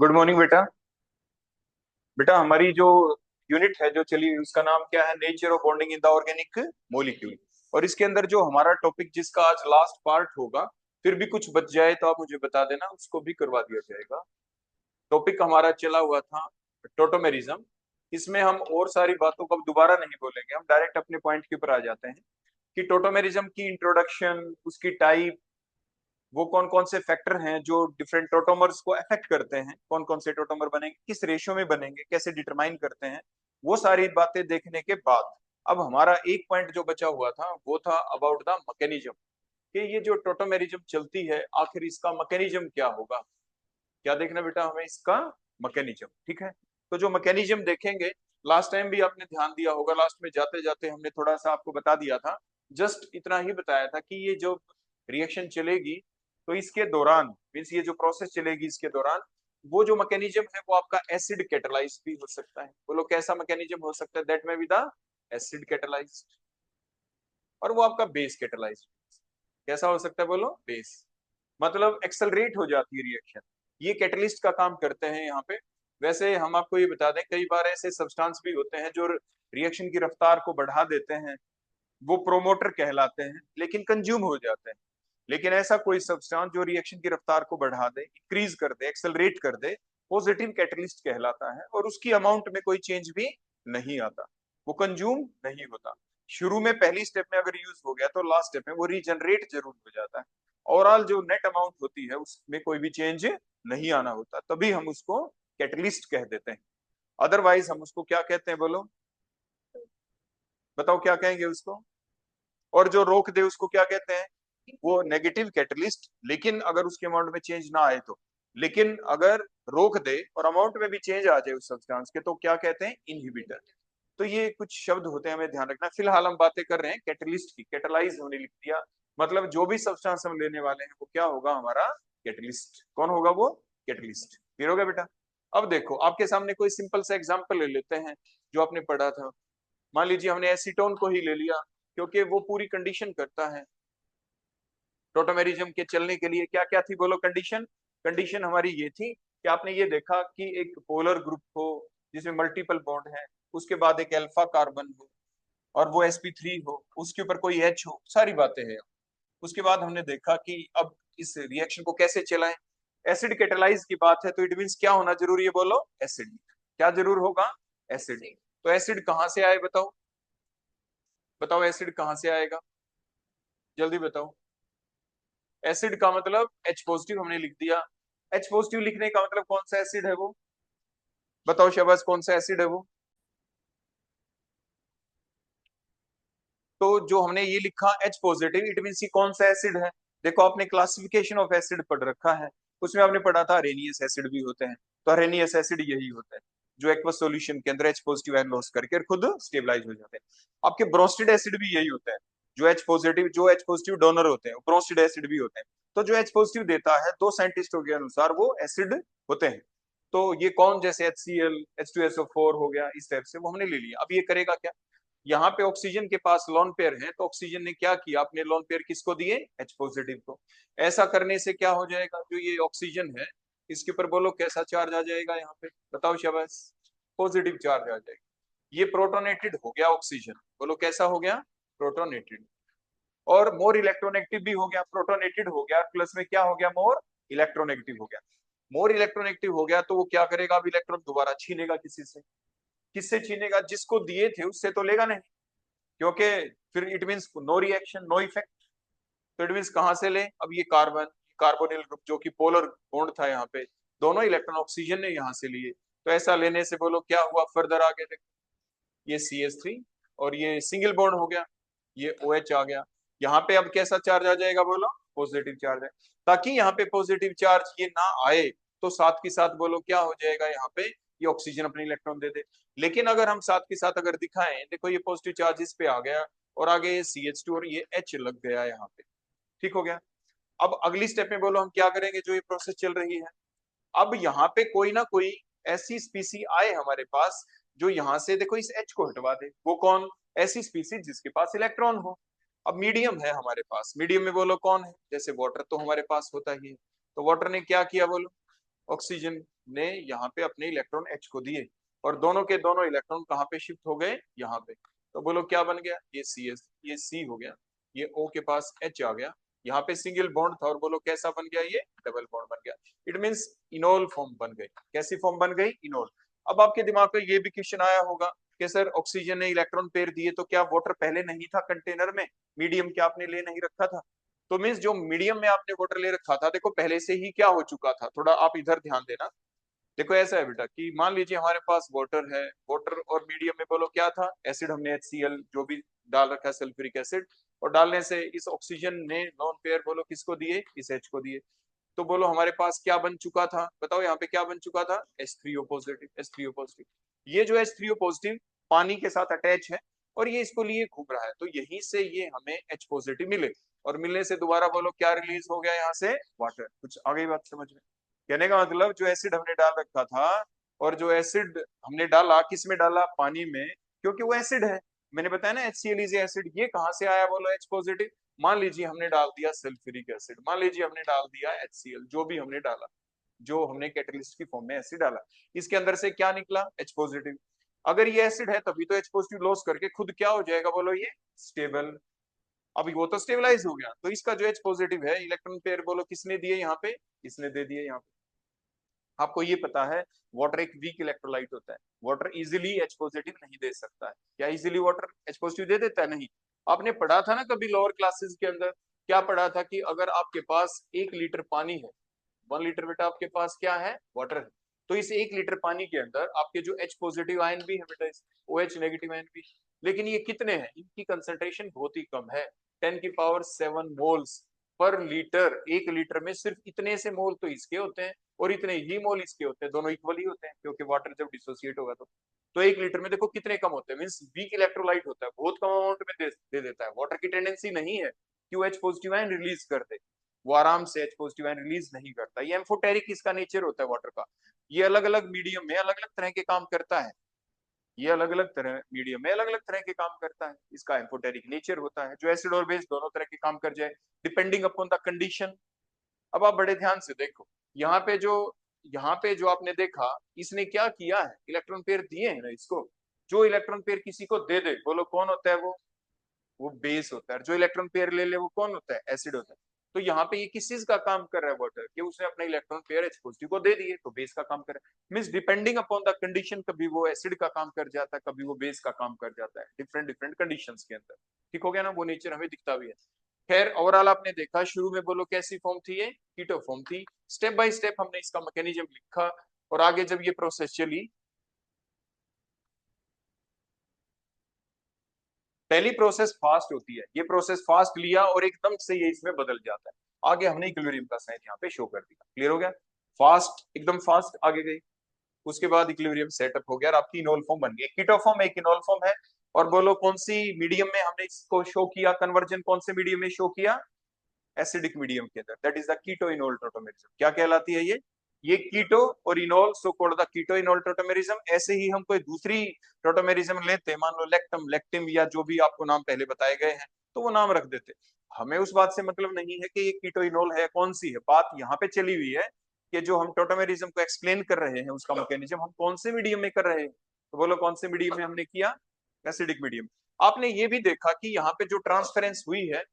Good morning बेटा। बेटा हमारी जो यूनिट है जो चली हुई उसका नाम क्या है? Nature of bonding in the organic molecule. और इसके अंदर जो हमारा टॉपिक जिसका आज लास्ट पार्ट होगा, फिर भी कुछ बच जाए तो आप मुझे बता देना, उसको भी करवा दिया जाएगा। टॉपिक हमारा चला हुआ था टोटोमेरिज्म। इसमें हम और सारी बातों को अब दोबारा नहीं बोलेंगे, हम डायरेक्ट अपने पॉइंट के ऊपर आ जाते हैं कि टोटोमेरिज्म की इंट्रोडक्शन, उसकी टाइप, वो कौन कौन से फैक्टर हैं जो डिफरेंट टोटोमर्स को अफेक्ट करते हैं, कौन कौन से टोटोमर बनेंगे, किस रेशियो में बनेंगे, कैसे डिटरमाइन करते हैं, वो सारी बातें देखने के बाद अब हमारा एक पॉइंट जो बचा हुआ था वो था अबाउट द मैकेनिज्म, कि ये जो टोटोमेरिज्म चलती है आखिर इसका मैकेनिज्म क्या होगा। क्या देखना बेटा हमें? इसका मैकेनिज्म। ठीक है, तो जो मैकेनिज्म देखेंगे, लास्ट टाइम भी आपने ध्यान दिया होगा, लास्ट में जाते जाते हमने थोड़ा सा आपको बता दिया था, जस्ट इतना ही बताया था कि ये जो रिएक्शन चलेगी तो इसके दौरान, मीन्स ये जो प्रोसेस चलेगी इसके दौरान, वो जो मैकेनिज्म है वो आपका एसिड कैटालाइज भी हो सकता है। बोलो कैसा मैकेनिज्म हो सकता है? दैट में बी द एसिड कैटालाइज। और वो आपका बेस कैटालाइज कैसा हो सकता है? बोलो बेस। मतलब एक्सेलरेट हो जाती है रिएक्शन, ये कैटलिस्ट का काम करते हैं यहाँ पे। वैसे हम आपको ये बता दें, कई बार ऐसे सब्सटेंस भी होते हैं जो रिएक्शन की रफ्तार को बढ़ा देते हैं, वो प्रोमोटर कहलाते हैं, लेकिन कंज्यूम हो जाते हैं। लेकिन ऐसा कोई सब्सटेंस जो रिएक्शन की रफ्तार को बढ़ा दे, इंक्रीज कर दे, एक्सेलरेट कर दे, पॉजिटिव कैटलिस्ट कहलाता है, और उसकी अमाउंट में कोई चेंज भी नहीं आता, वो कंज्यूम नहीं होता। शुरू में पहली स्टेप में अगर यूज हो गया तो लास्ट स्टेप में वो रीजनरेट जरूर हो जाता है। ओवरऑल जो नेट अमाउंट होती है उसमें कोई भी चेंज नहीं आना होता, तभी हम उसको कैटलिस्ट कह देते हैं। अदरवाइज हम उसको क्या कहते हैं? बोलो बताओ क्या कहेंगे उसको? और जो रोक दे उसको क्या कहते हैं? वो नेगेटिव कैटलिस्ट। लेकिन अगर उसके अमाउंट में चेंज ना आए तो, लेकिन अगर रोक दे और अमाउंट में भी चेंज आ जाए उस सब्सटेंस के, तो क्या कहते हैं? इनहिबिटर। तो ये कुछ शब्द होते हैं, हमें ध्यान रखना। फिलहाल हम बातें कर रहे हैं कैटलिस्ट की। कैटलाइज हमने लिख दिया, मतलब जो भी सब्सटेंस हम लेने वाले हैं वो क्या होगा? हमारा कैटलिस्ट। कौन होगा वो? कैटलिस्ट। क्लियर हो गया बेटा? अब देखो आपके सामने कोई सिंपल सा एग्जांपल ले लेते हैं जो आपने पढ़ा था। मान लीजिए हमने एसीटोन को ही ले लिया, क्योंकि वो पूरी कंडीशन करता है टोटोमेरिज्म के चलने के लिए। क्या क्या थी? बोलो कंडीशन। कंडीशन हमारी ये थी कि आपने ये देखा कि एक पोलर ग्रुप हो जिसमें मल्टीपल बॉन्ड है, उसके बाद एक अल्फा कार्बन हो और वो sp3 हो, उसके ऊपर कोई H हो, सारी बातें हैं। उसके बाद हमने देखा कि अब इस रिएक्शन को कैसे चलाएं। एसिड कैटालाइज की बात है तो इट मींस क्या होना जरूरी है? बोलो एसिड। क्या जरूर होगा? एसिड। तो एसिड कहां से आए बताओ? बताओ एसिड कहां से आएगा? जल्दी बताओ। एसिड का मतलब H पॉजिटिव हमने लिख दिया। H पॉजिटिव लिखने का मतलब कौन सा एसिड है वो? बताओ शहबाज, कौन सा एसिड है वो? तो जो हमने ये लिखा H पॉजिटिव, इट मीन कौन सा एसिड है? देखो आपने क्लासिफिकेशन ऑफ एसिड पढ़ रखा है, उसमें आपने पढ़ा था अरेनियस एसिड भी होते हैं। तो अरेनियस एसिड यही होता है जो एक्वस सॉल्यूशन के अंदर H पॉजिटिव आयन लॉस करके खुद स्टेबलाइज हो जाते हैं। आपके ब्रोस्टेड एसिड भी यही होता है, जो H पॉजिटिव डोनर होते हैं ब्रोस्टेड एसिड भी होते हैं। तो जो H पॉजिटिव देता है, दो साइंटिस्टों के अनुसार वो एसिड होते हैं। तो ये कौन? जैसे HCl, H2SO4 हो गया, इस टाइप से वो हमने ले लिया। अब ये करेगा क्या? यहाँ पे ऑक्सीजन के पास लोन पेयर है, तो ऑक्सीजन ने क्या किया? अपने लोन पेयर किसको दिए? H पॉजिटिव को। ऐसा करने से क्या हो जाएगा? जो ये ऑक्सीजन है इसके ऊपर बोलो कैसा चार्ज आ जाएगा? यहाँ पे बताओ शाबाश। पॉजिटिव चार्ज आ जाएगा। ये प्रोटोनेटेड हो गया ऑक्सीजन। बोलो कैसा हो गया? प्रोटोनेटेड। और मोर इलेक्ट्रोनेगेटिव भी हो गया, प्रोटोनेटेड हो गया, प्लस में क्या हो गया? मोर इलेक्ट्रोनेगेटिव हो गया। मोर इलेक्ट्रोनेगेटिव हो गया तो वो क्या करेगा? अब इलेक्ट्रॉन दोबारा छीनेगा किसी से। किससे छीनेगा? जिसको दिए थे उससे तो लेगा नहीं, क्योंकि फिर it means no reaction no effect. तो इट मींस कहां से ले? अब ये कार्बन, कार्बोनिल ग्रुप जो कि पोलर बॉन्ड था यहाँ पे, दोनों इलेक्ट्रॉन ऑक्सीजन ने यहाँ से लिए। तो ऐसा लेने से बोलो क्या हुआ? फर्दर आगे देखो, ये CH3 और ये सिंगल बॉन्ड हो गया, ये OH आ गया। यहाँ पे अब कैसा चार्ज आ जाएगा? बोलो पॉजिटिव चार्ज है। ताकि यहाँ पे पॉजिटिव चार्ज ये ना आए, तो साथ के साथ बोलो क्या हो जाएगा? यहाँ पे ये ऑक्सीजन अपने इलेक्ट्रॉन दे दे। लेकिन अगर हम साथ के साथ अगर दिखाएं, देखो ये पॉजिटिव चार्ज इस पे आ गया और आगे ये CH2 और ये H लग गया यहाँ पे। ठीक हो गया? अब अगली स्टेप में बोलो हम क्या करेंगे? जो ये प्रोसेस चल रही है, अब यहाँ पे कोई ना कोई ऐसी स्पीसी आए हमारे पास जो यहाँ से देखो इस H को हटवा दे। वो कौन? ऐसी स्पीसी जिसके पास इलेक्ट्रॉन हो। अब मीडियम है हमारे पास, मीडियम में बोलो कौन है? जैसे वाटर तो हमारे पास होता ही है। तो वाटर ने क्या किया? बोलो ऑक्सीजन ने यहाँ पे अपने इलेक्ट्रॉन H को दिए और दोनों के दोनों इलेक्ट्रॉन कहाँ पे शिफ्ट हो गए, यहाँ पे। तो बोलो क्या बन गया, ये CS, ये C हो गया, ये O के पास H आ गया, यहाँ पे सिंगल बॉन्ड था और बोलो कैसा बन गया, ये डबल बॉन्ड बन गया। इट मींस इनोल फॉर्म बन गई। कैसी फॉर्म बन गई, इनोल। अब आपके दिमाग में ये भी क्वेश्चन आया होगा कि सर ऑक्सीजन ने इलेक्ट्रॉन पेयर दिए तो क्या वाटर पहले नहीं था कंटेनर में, मीडियम क्या आपने ले नहीं रखा था? तो मीन्स जो मीडियम में आपने वाटर ले रखा था, देखो पहले से ही क्या हो चुका था, थोड़ा आप इधर ध्यान देना। देखो ऐसा है बेटा कि मान लीजिए हमारे पास वाटर है, वाटर और मीडियम में बोलो क्या था, एसिड, हमने HCl जो भी डाल रखा है, सल्फ्यूरिक एसिड, और डालने से इस ऑक्सीजन ने नॉन पेयर बोलो किसको दिए, इस H को दिए। तो बोलो हमारे पास क्या बन चुका था, बताओ यहाँ पे क्या बन चुका था, H3O पॉजिटिव, H3O पॉजिटिव। ये जो H3O पॉजिटिव पानी के साथ अटैच है और ये इसको लिए घूम रहा है, तो यहीं से ये हमें H पॉजिटिव मिले, और मिलने से दोबारा बोलो क्या रिलीज हो गया यहाँ से, वाटर। कुछ आगे बात समझ में? कहने का मतलब जो एसिड हमने डाल रखा था, और जो एसिड हमने डाला किस में डाला, पानी में, क्योंकि वो एसिड है। मैंने बताया ना HCl इज एसिड, ये कहाँ से आया बोलो H पॉजिटिव। मान लीजिए हमने डाल दिया सल्फ्यूरिक एसिड, मान लीजिए हमने डाल दिया HCl, जो भी हमने डाला, जो हमने कैटलिस्ट की फॉर्म में एसिड डाला, इसके अंदर से क्या निकला, H पॉजिटिव। अगर ये एसिड है तभी तो H पॉजिटिव लॉस करके खुद क्या हो जाएगा बोलो, ये स्टेबल। अभी वो तो स्टेबलाइज हो गया, तो इसका जो H पॉजिटिव है इलेक्ट्रॉन पेयर बोलो किसने दिए यहाँ पे, इसने दे दिए यहाँ पे। आपको ये पता है वाटर एक वीक इलेक्ट्रोलाइट होता है, वाटर इजीली H पॉजिटिव नहीं दे सकता है। क्या इजीली वाटर H पॉजिटिव दे देता है? नहीं। आपने पढ़ा था ना कभी लोअर क्लासेस के अंदर, क्या पढ़ा था कि अगर आपके पास 1 लीटर पानी है, 1 लीटर बेटा आपके पास क्या है, वाटर है, तो इस 1 लीटर पानी के अंदर आपके जो H पॉजिटिव आयन भी है बेटा, OH नेगेटिव आयन भी, लेकिन ये कितने हैं, इनकी कंसेंट्रेशन बहुत ही कम है, 10⁻⁷ मोल्स पर लीटर। 1 लीटर में सिर्फ इतने से मोल तो इसके होते हैं और इतने ही मोल इसके होते हैं, दोनों इक्वल ही होते हैं, क्योंकि वाटर जब डिसोसिएट होगा तो 1 लीटर में देखो कितने कम होते हैं, मीन्स वीक इलेक्ट्रोलाइट होता है, बहुत कम अमाउंट में दे देता है। वाटर की टेंडेंसी नहीं है कि वो H पॉजिटिव आयन रिलीज कर दे, वो आराम से H पॉजिटिव आयन रिलीज नहीं करता। ये एम्फोटेरिक इसका नेचर होता है वाटर का, ये अलग अलग मीडियम में अलग अलग तरह के काम करता है, ये अलग अलग तरह मीडियम में अलग अलग तरह के काम करता है, इसका एम्फोटेरिक नेचर होता है, जो एसिड और बेस दोनों तरह के काम कर जाए डिपेंडिंग अपॉन द कंडीशन। अब आप बड़े ध्यान से देखो, यहाँ पे जो आपने देखा, इसने क्या किया है, इलेक्ट्रॉन पेयर दिए हैं ना इसको, जो इलेक्ट्रॉन पेयर किसी को दे दे बोलो कौन होता है वो बेस होता है, जो इलेक्ट्रॉन पेयर ले ले वो कौन होता है, एसिड होता है। तो यहाँ पे ये किस चीज का काम कर रहा है वाटर, कि उसने अपने इलेक्ट्रॉन पेयर H पॉजिटिव को दे दिए, तो बेस का काम कर रहा है। Means depending upon the condition, कभी वो एसिड का काम कर जाता है, कभी वो बेस का काम कर जाता है, डिफरेंट डिफरेंट कंडीशंस के अंदर। ठीक हो गया ना, वो नेचर हमें दिखता भी है। खैर ओवरऑल आपने देखा, शुरू में बोलो कैसी फॉर्म थी, ये कीटो फॉर्म थी। स्टेप बाय स्टेप हमने इसका मैकेनिज्म लिखा, और आगे जब ये प्रोसेस चली, पहली प्रोसेस फास्ट होती है, ये प्रोसेस फास्ट लिया और एकदम से ये इसमें बदल जाता है। आगे हमने इक्विलिब्रियम का साइन यहाँ पे शो कर दिया, क्लियर हो गया, फास्ट एकदम फास्ट आगे गई। उसके बाद इक्विलिब्रियम सेटअप हो गया और आपकी इनोल फॉर्म बन गई, कीटो फॉर्म एक इनोल फॉर्म है। और बोलो कौन सी मीडियम में हमने इसको शो किया, कन्वर्जन कौन से मीडियम में शो किया, एसिडिक मीडियम के अंदर, that is the keto enol tautomerism. क्या कहलाती है ये कीटो और enol, so called the keto enol tautomerism. ऐसे ही हम कोई दूसरी टोटोमेरिज्म लेते हैं, मान लो लेक्टम, लेक्टिम, या जो भी आपको नाम पहले बताए गए हैं, तो वो नाम रख देते। हमें उस बात से मतलब नहीं है कि ये कीटो इनोल है कौन सी है, बात यहाँ पे चली हुई है कि जो हम टोटोमेरिज्म को एक्सप्लेन कर रहे हैं उसका मैकेनिज्म हम कौन से मीडियम में कर रहे हैं, तो बोलो कौन से मीडियम में हमने किया, एसिडिक मीडियम। आपने ये भी देखा कि यहाँ पे जो ट्रांसफरेंस हुई है,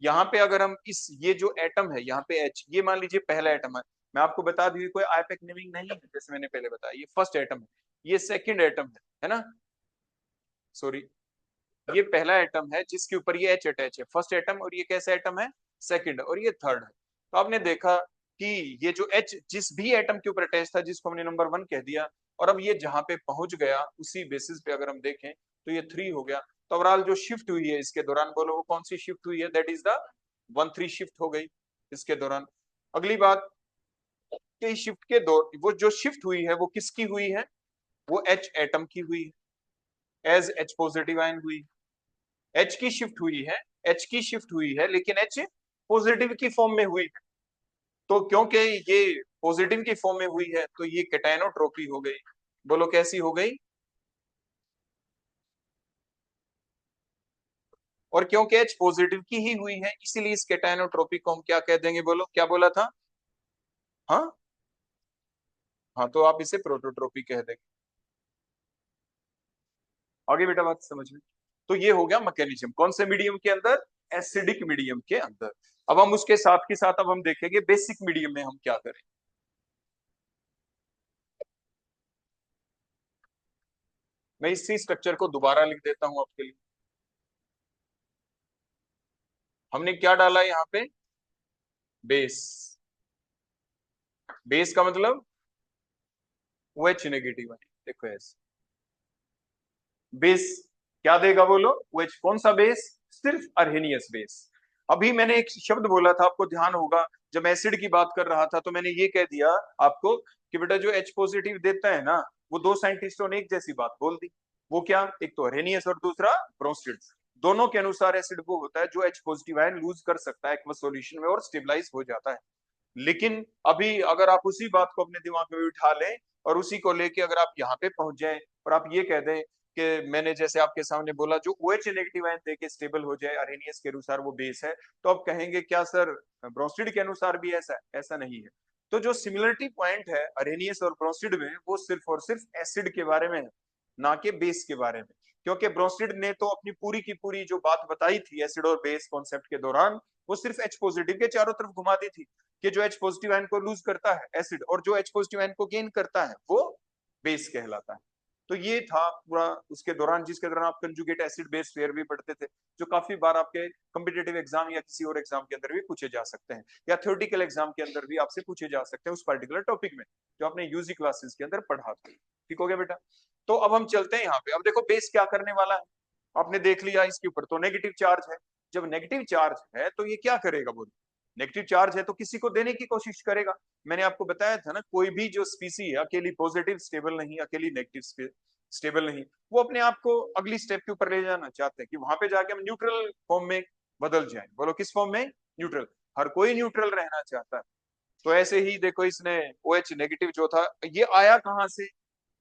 यहाँ पे अगर हम इस, ये जो एटम है यहाँ पे H, ये मान लीजिए पहला एटम है, मैं आपको बता दी कोई आईपैक नेमिंग नहीं है, जैसे मैंने पहले बताया, ये फर्स्ट एटम है, ये सेकंड एटम है ना, सॉरी, ये पहला एटम है जिसके ऊपर ये H अटैच है, फर्स्ट एटम, और ये कैसा एटम है, सेकंड, और ये थर्ड है। तो आपने देखा कि ये जो H जिस भी एटम के ऊपर अटैच था, जिसको हमने नंबर 1 कह दिया, और अब ये जहां पे पहुंच गया उसी बेसिस पे अगर हम देखें तो ये 3 हो गया। तो ओवरऑल जो शिफ्ट हुई है इसके दौरान, बोलो वो कौन सी शिफ्ट हुई है, दैट इज द 1 3 शिफ्ट हो गई इसके दौरान। अगली बात कि शिफ्ट के दौर, वो जो शिफ्ट हुई है वो किसकी हुई है, वो H एटम की हुई है, एज H पॉजिटिव आयन हुई, H की शिफ्ट हुई है, H की शिफ्ट हुई है, लेकिन H पॉजिटिव की फॉर्म में हुई है। तो क्योंकि ये पॉजिटिव की फॉर्म में हुई है तो ये कैटायनोट्रोपी हो गई, बोलो कैसी हो गई, और क्योंकि H पॉजिटिव की ही हुई है इसीलिए इस कैटायनोट्रोपी को हम क्या कह देंगे, बोलो क्या बोला था, हाँ हाँ, तो आप इसे प्रोटोट्रोपी कह देंगे। आगे बेटा बात समझ में। तो ये हो गया मैकेनिज्म, कौन से मीडियम के अंदर, एसिडिक मीडियम के अंदर। अब हम उसके साथ के साथ अब हम देखेंगे बेसिक मीडियम में हम क्या करें। मैं इसी स्ट्रक्चर को दोबारा लिख देता हूं आपके लिए। हमने क्या डाला यहाँ पे, बेस। बेस का मतलब OH नेगेटिव है, देखो ऐसे। बेस क्या देगा बोलो, OH। कौन सा बेस, सिर्फ अर्हेनियस बेस। अभी मैंने एक शब्द बोला था, आपको ध्यान होगा, जब एसिड की बात कर रहा था तो मैंने ये कह दिया आपको कि बेटा जो H पॉजिटिव देता है ना, वो दो साइंटिस्टों ने एक जैसी बात बोल दी। वो क्या, एक तो अर्हेनियस और दूसरा ब्रोंस्टिड। दोनों के अनुसार एसिड वो होता है जो H पॉजिटिव आयन लूज कर सकता है एक्वस सॉल्यूशन में और स्टेबलाइज हो जाता है। लेकिन अभी अगर आप उसी बात को अपने दिमाग में उठा लें और उसी को लेके अगर आप यहाँ पे पहुंच जाएं और आप ये कह दें कि मैंने जैसे आपके सामने बोला जो OH नेगेटिव आयन देके स्टेबल हो जाए अरेनियस के अनुसार वो बेस है, तो आप कहेंगे क्या सर ब्रोंस्टिड के अनुसार भी ऐसा है? ऐसा नहीं है। तो जो सिमिलरिटी पॉइंट है अरेनियस और ब्रोंस्टिड में वो सिर्फ और सिर्फ एसिड के बारे में है, ना कि बेस के बारे में। क्योंकि ब्रोंस्टिड ने तो अपनी पूरी की पूरी जो बात बताई थी एसिड और बेस कॉन्सेप्ट के दौरान, वो सिर्फ H पॉजिटिव के चारों तरफ घुमा दी थी कि जो H पॉजिटिव आयन को लूज करता है एसिड और जो H पॉजिटिव आयन को गेन करता है वो बेस कहलाता है। तो ये था पूरा उसके दौरान, जिसके दौरान आप कंजुगेट एसिड बेस पेयर भी पढ़ते थे, जो काफी बार आपके कॉम्पिटेटिव एग्जाम या किसी और एग्जाम के अंदर भी पूछे जा सकते हैं, या थ्योरेटिकल एग्जाम के अंदर भी आपसे पूछे जा सकते हैं उस पर्टिकुलर टॉपिक में जो आपने यूजी क्लासेस के अंदर पढ़ा था। ठीक हो गया बेटा। तो अब हम चलते हैं यहाँ पे। अब देखो बेस क्या करने वाला है, आपने देख लिया इसके ऊपर तो नेगेटिव चार्ज है। जब नेगेटिव चार्ज है तो ये क्या करेगा बोलो, नेगेटिव चार्ज है तो किसी को देने की कोशिश करेगा। मैंने आपको बताया था ना, कोई भी जो स्पीसी है अकेली पॉजिटिव स्टेबल नहीं, अकेली नेगेटिव स्टेबल नहीं। वो अपने आप को अगली स्टेप के ऊपर ले जाना चाहते हैं कि वहां पे जाके हम न्यूट्रल फॉर्म में बदल जाए। बोलो किस फॉर्म में, न्यूट्रल। हर कोई न्यूट्रल रहना चाहता है। तो ऐसे ही देखो इसने OH नेगेटिव जो था ये आया कहां से,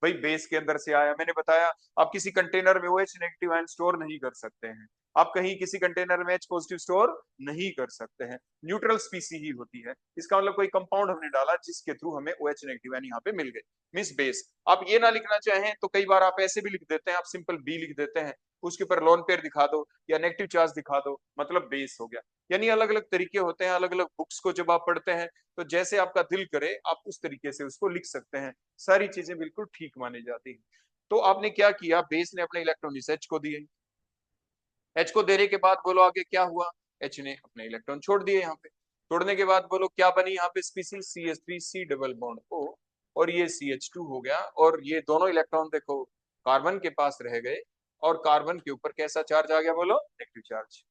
भाई बेस के अंदर से आया। मैंने बताया आप किसी कंटेनर में OH नेगेटिव आयन स्टोर नहीं कर सकते हैं, आप कहीं किसी कंटेनर में H पॉजिटिव स्टोर नहीं कर सकते हैं, न्यूट्रल स्पीसी ही होती है। इसका मतलब कोई कंपाउंड हमने डाला जिसके थ्रू हमें OH नेगेटिव आयन यहाँ पे मिल गए, मिस बेस। आप ये ना लिखना चाहें तो कई बार आप ऐसे भी लिख देते हैं, आप सिंपल बी लिख देते हैं, उसके ऊपर लोन पेयर दिखा दो या नेगेटिव चार्ज दिखा दो, मतलब बेस हो गया। यानी अलग अलग तरीके होते हैं, अलग अलग बुक्स को जब आप पढ़ते हैं तो जैसे आपका दिल करे आप उस तरीके से उसको लिख सकते हैं, सारी चीजें बिल्कुल ठीक मानी जाती है। तो आपने क्या किया, बेस ने अपने इलेक्ट्रॉन इस H को दिए, H को देने के बाद बोलो आगे क्या हुआ, H ने अपने इलेक्ट्रॉन छोड़ दिए यहाँ पे। छोड़ने के बाद बोलो क्या बनी यहाँ पे species, CH3 C double bond O, और ये CH2 हो गया, और ये दोनों इलेक्ट्रॉन देखो कार्बन के पास रह गए, और कार्बन के ऊपर कैसा चार्ज आ गया बोलो, नेगेटिव चार्ज।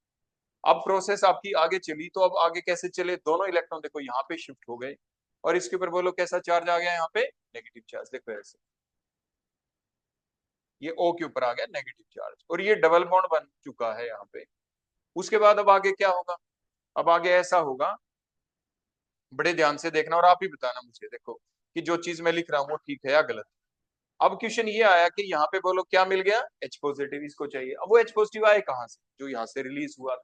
अब प्रोसेस आपकी आगे चली, तो अब आगे कैसे चले, दोनों इलेक्ट्रॉन देखो यहाँ पे शिफ्ट हो गए, और इसके ऊपर बोलो कैसा चार्ज आ गया यहाँ पे, नेगेटिव चार्ज। देखो ऐसे ये O के ऊपर आ गया नेगेटिव चार्ज, और ये डबल बॉन्ड बन चुका है यहाँ पे। उसके बाद अब आगे क्या होगा, अब आगे ऐसा होगा, बड़े ध्यान से देखना और आप ही बताना मुझे, देखो कि जो चीज मैं लिख रहा हूँ वो ठीक है या गलत। अब क्वेश्चन ये आया कि यहाँ पे बोलो क्या मिल गया, H पॉजिटिव इसको चाहिए। अब वो H पॉजिटिव आए कहाँ से, जो यहाँ से रिलीज हुआ था।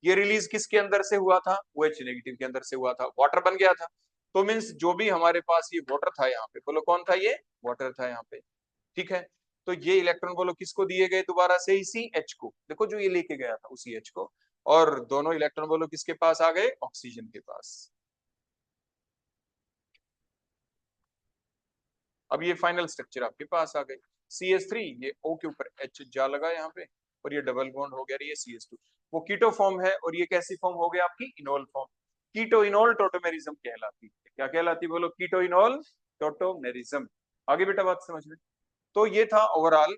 ये रिलीज किसके अंदर से हुआ था, वो OH नेगेटिव के अंदर से हुआ था, वाटर बन गया था। तो मीन्स जो भी हमारे पास ये वाटर था यहाँ पे, बोलो कौन था ये, वाटर था यहाँ पे। ठीक है। तो ये इलेक्ट्रॉन बोलो किसको दिए गए दोबारा से, इसी H को, देखो जो ये लेके गया था उसी H को, और दोनों इलेक्ट्रॉन बोलो किसके पास आ गए, ऑक्सीजन के पास। अब ये फाइनल स्ट्रक्चर आपके पास आ गई, CH3, ये O के ऊपर H जा लगा यहाँ पे, और ये डबल बॉन्ड हो गया, ये CH2। वो कीटो फॉर्म है, और ये कैसी फॉर्म हो गया आपकी, enol form. Keto enol tautomerism कहलाती है। क्या कहलाती, बोलो कीटो इनोल टोटोमेरिज्म। आगे बेटा बात समझ में। तो ये था ओवरऑल।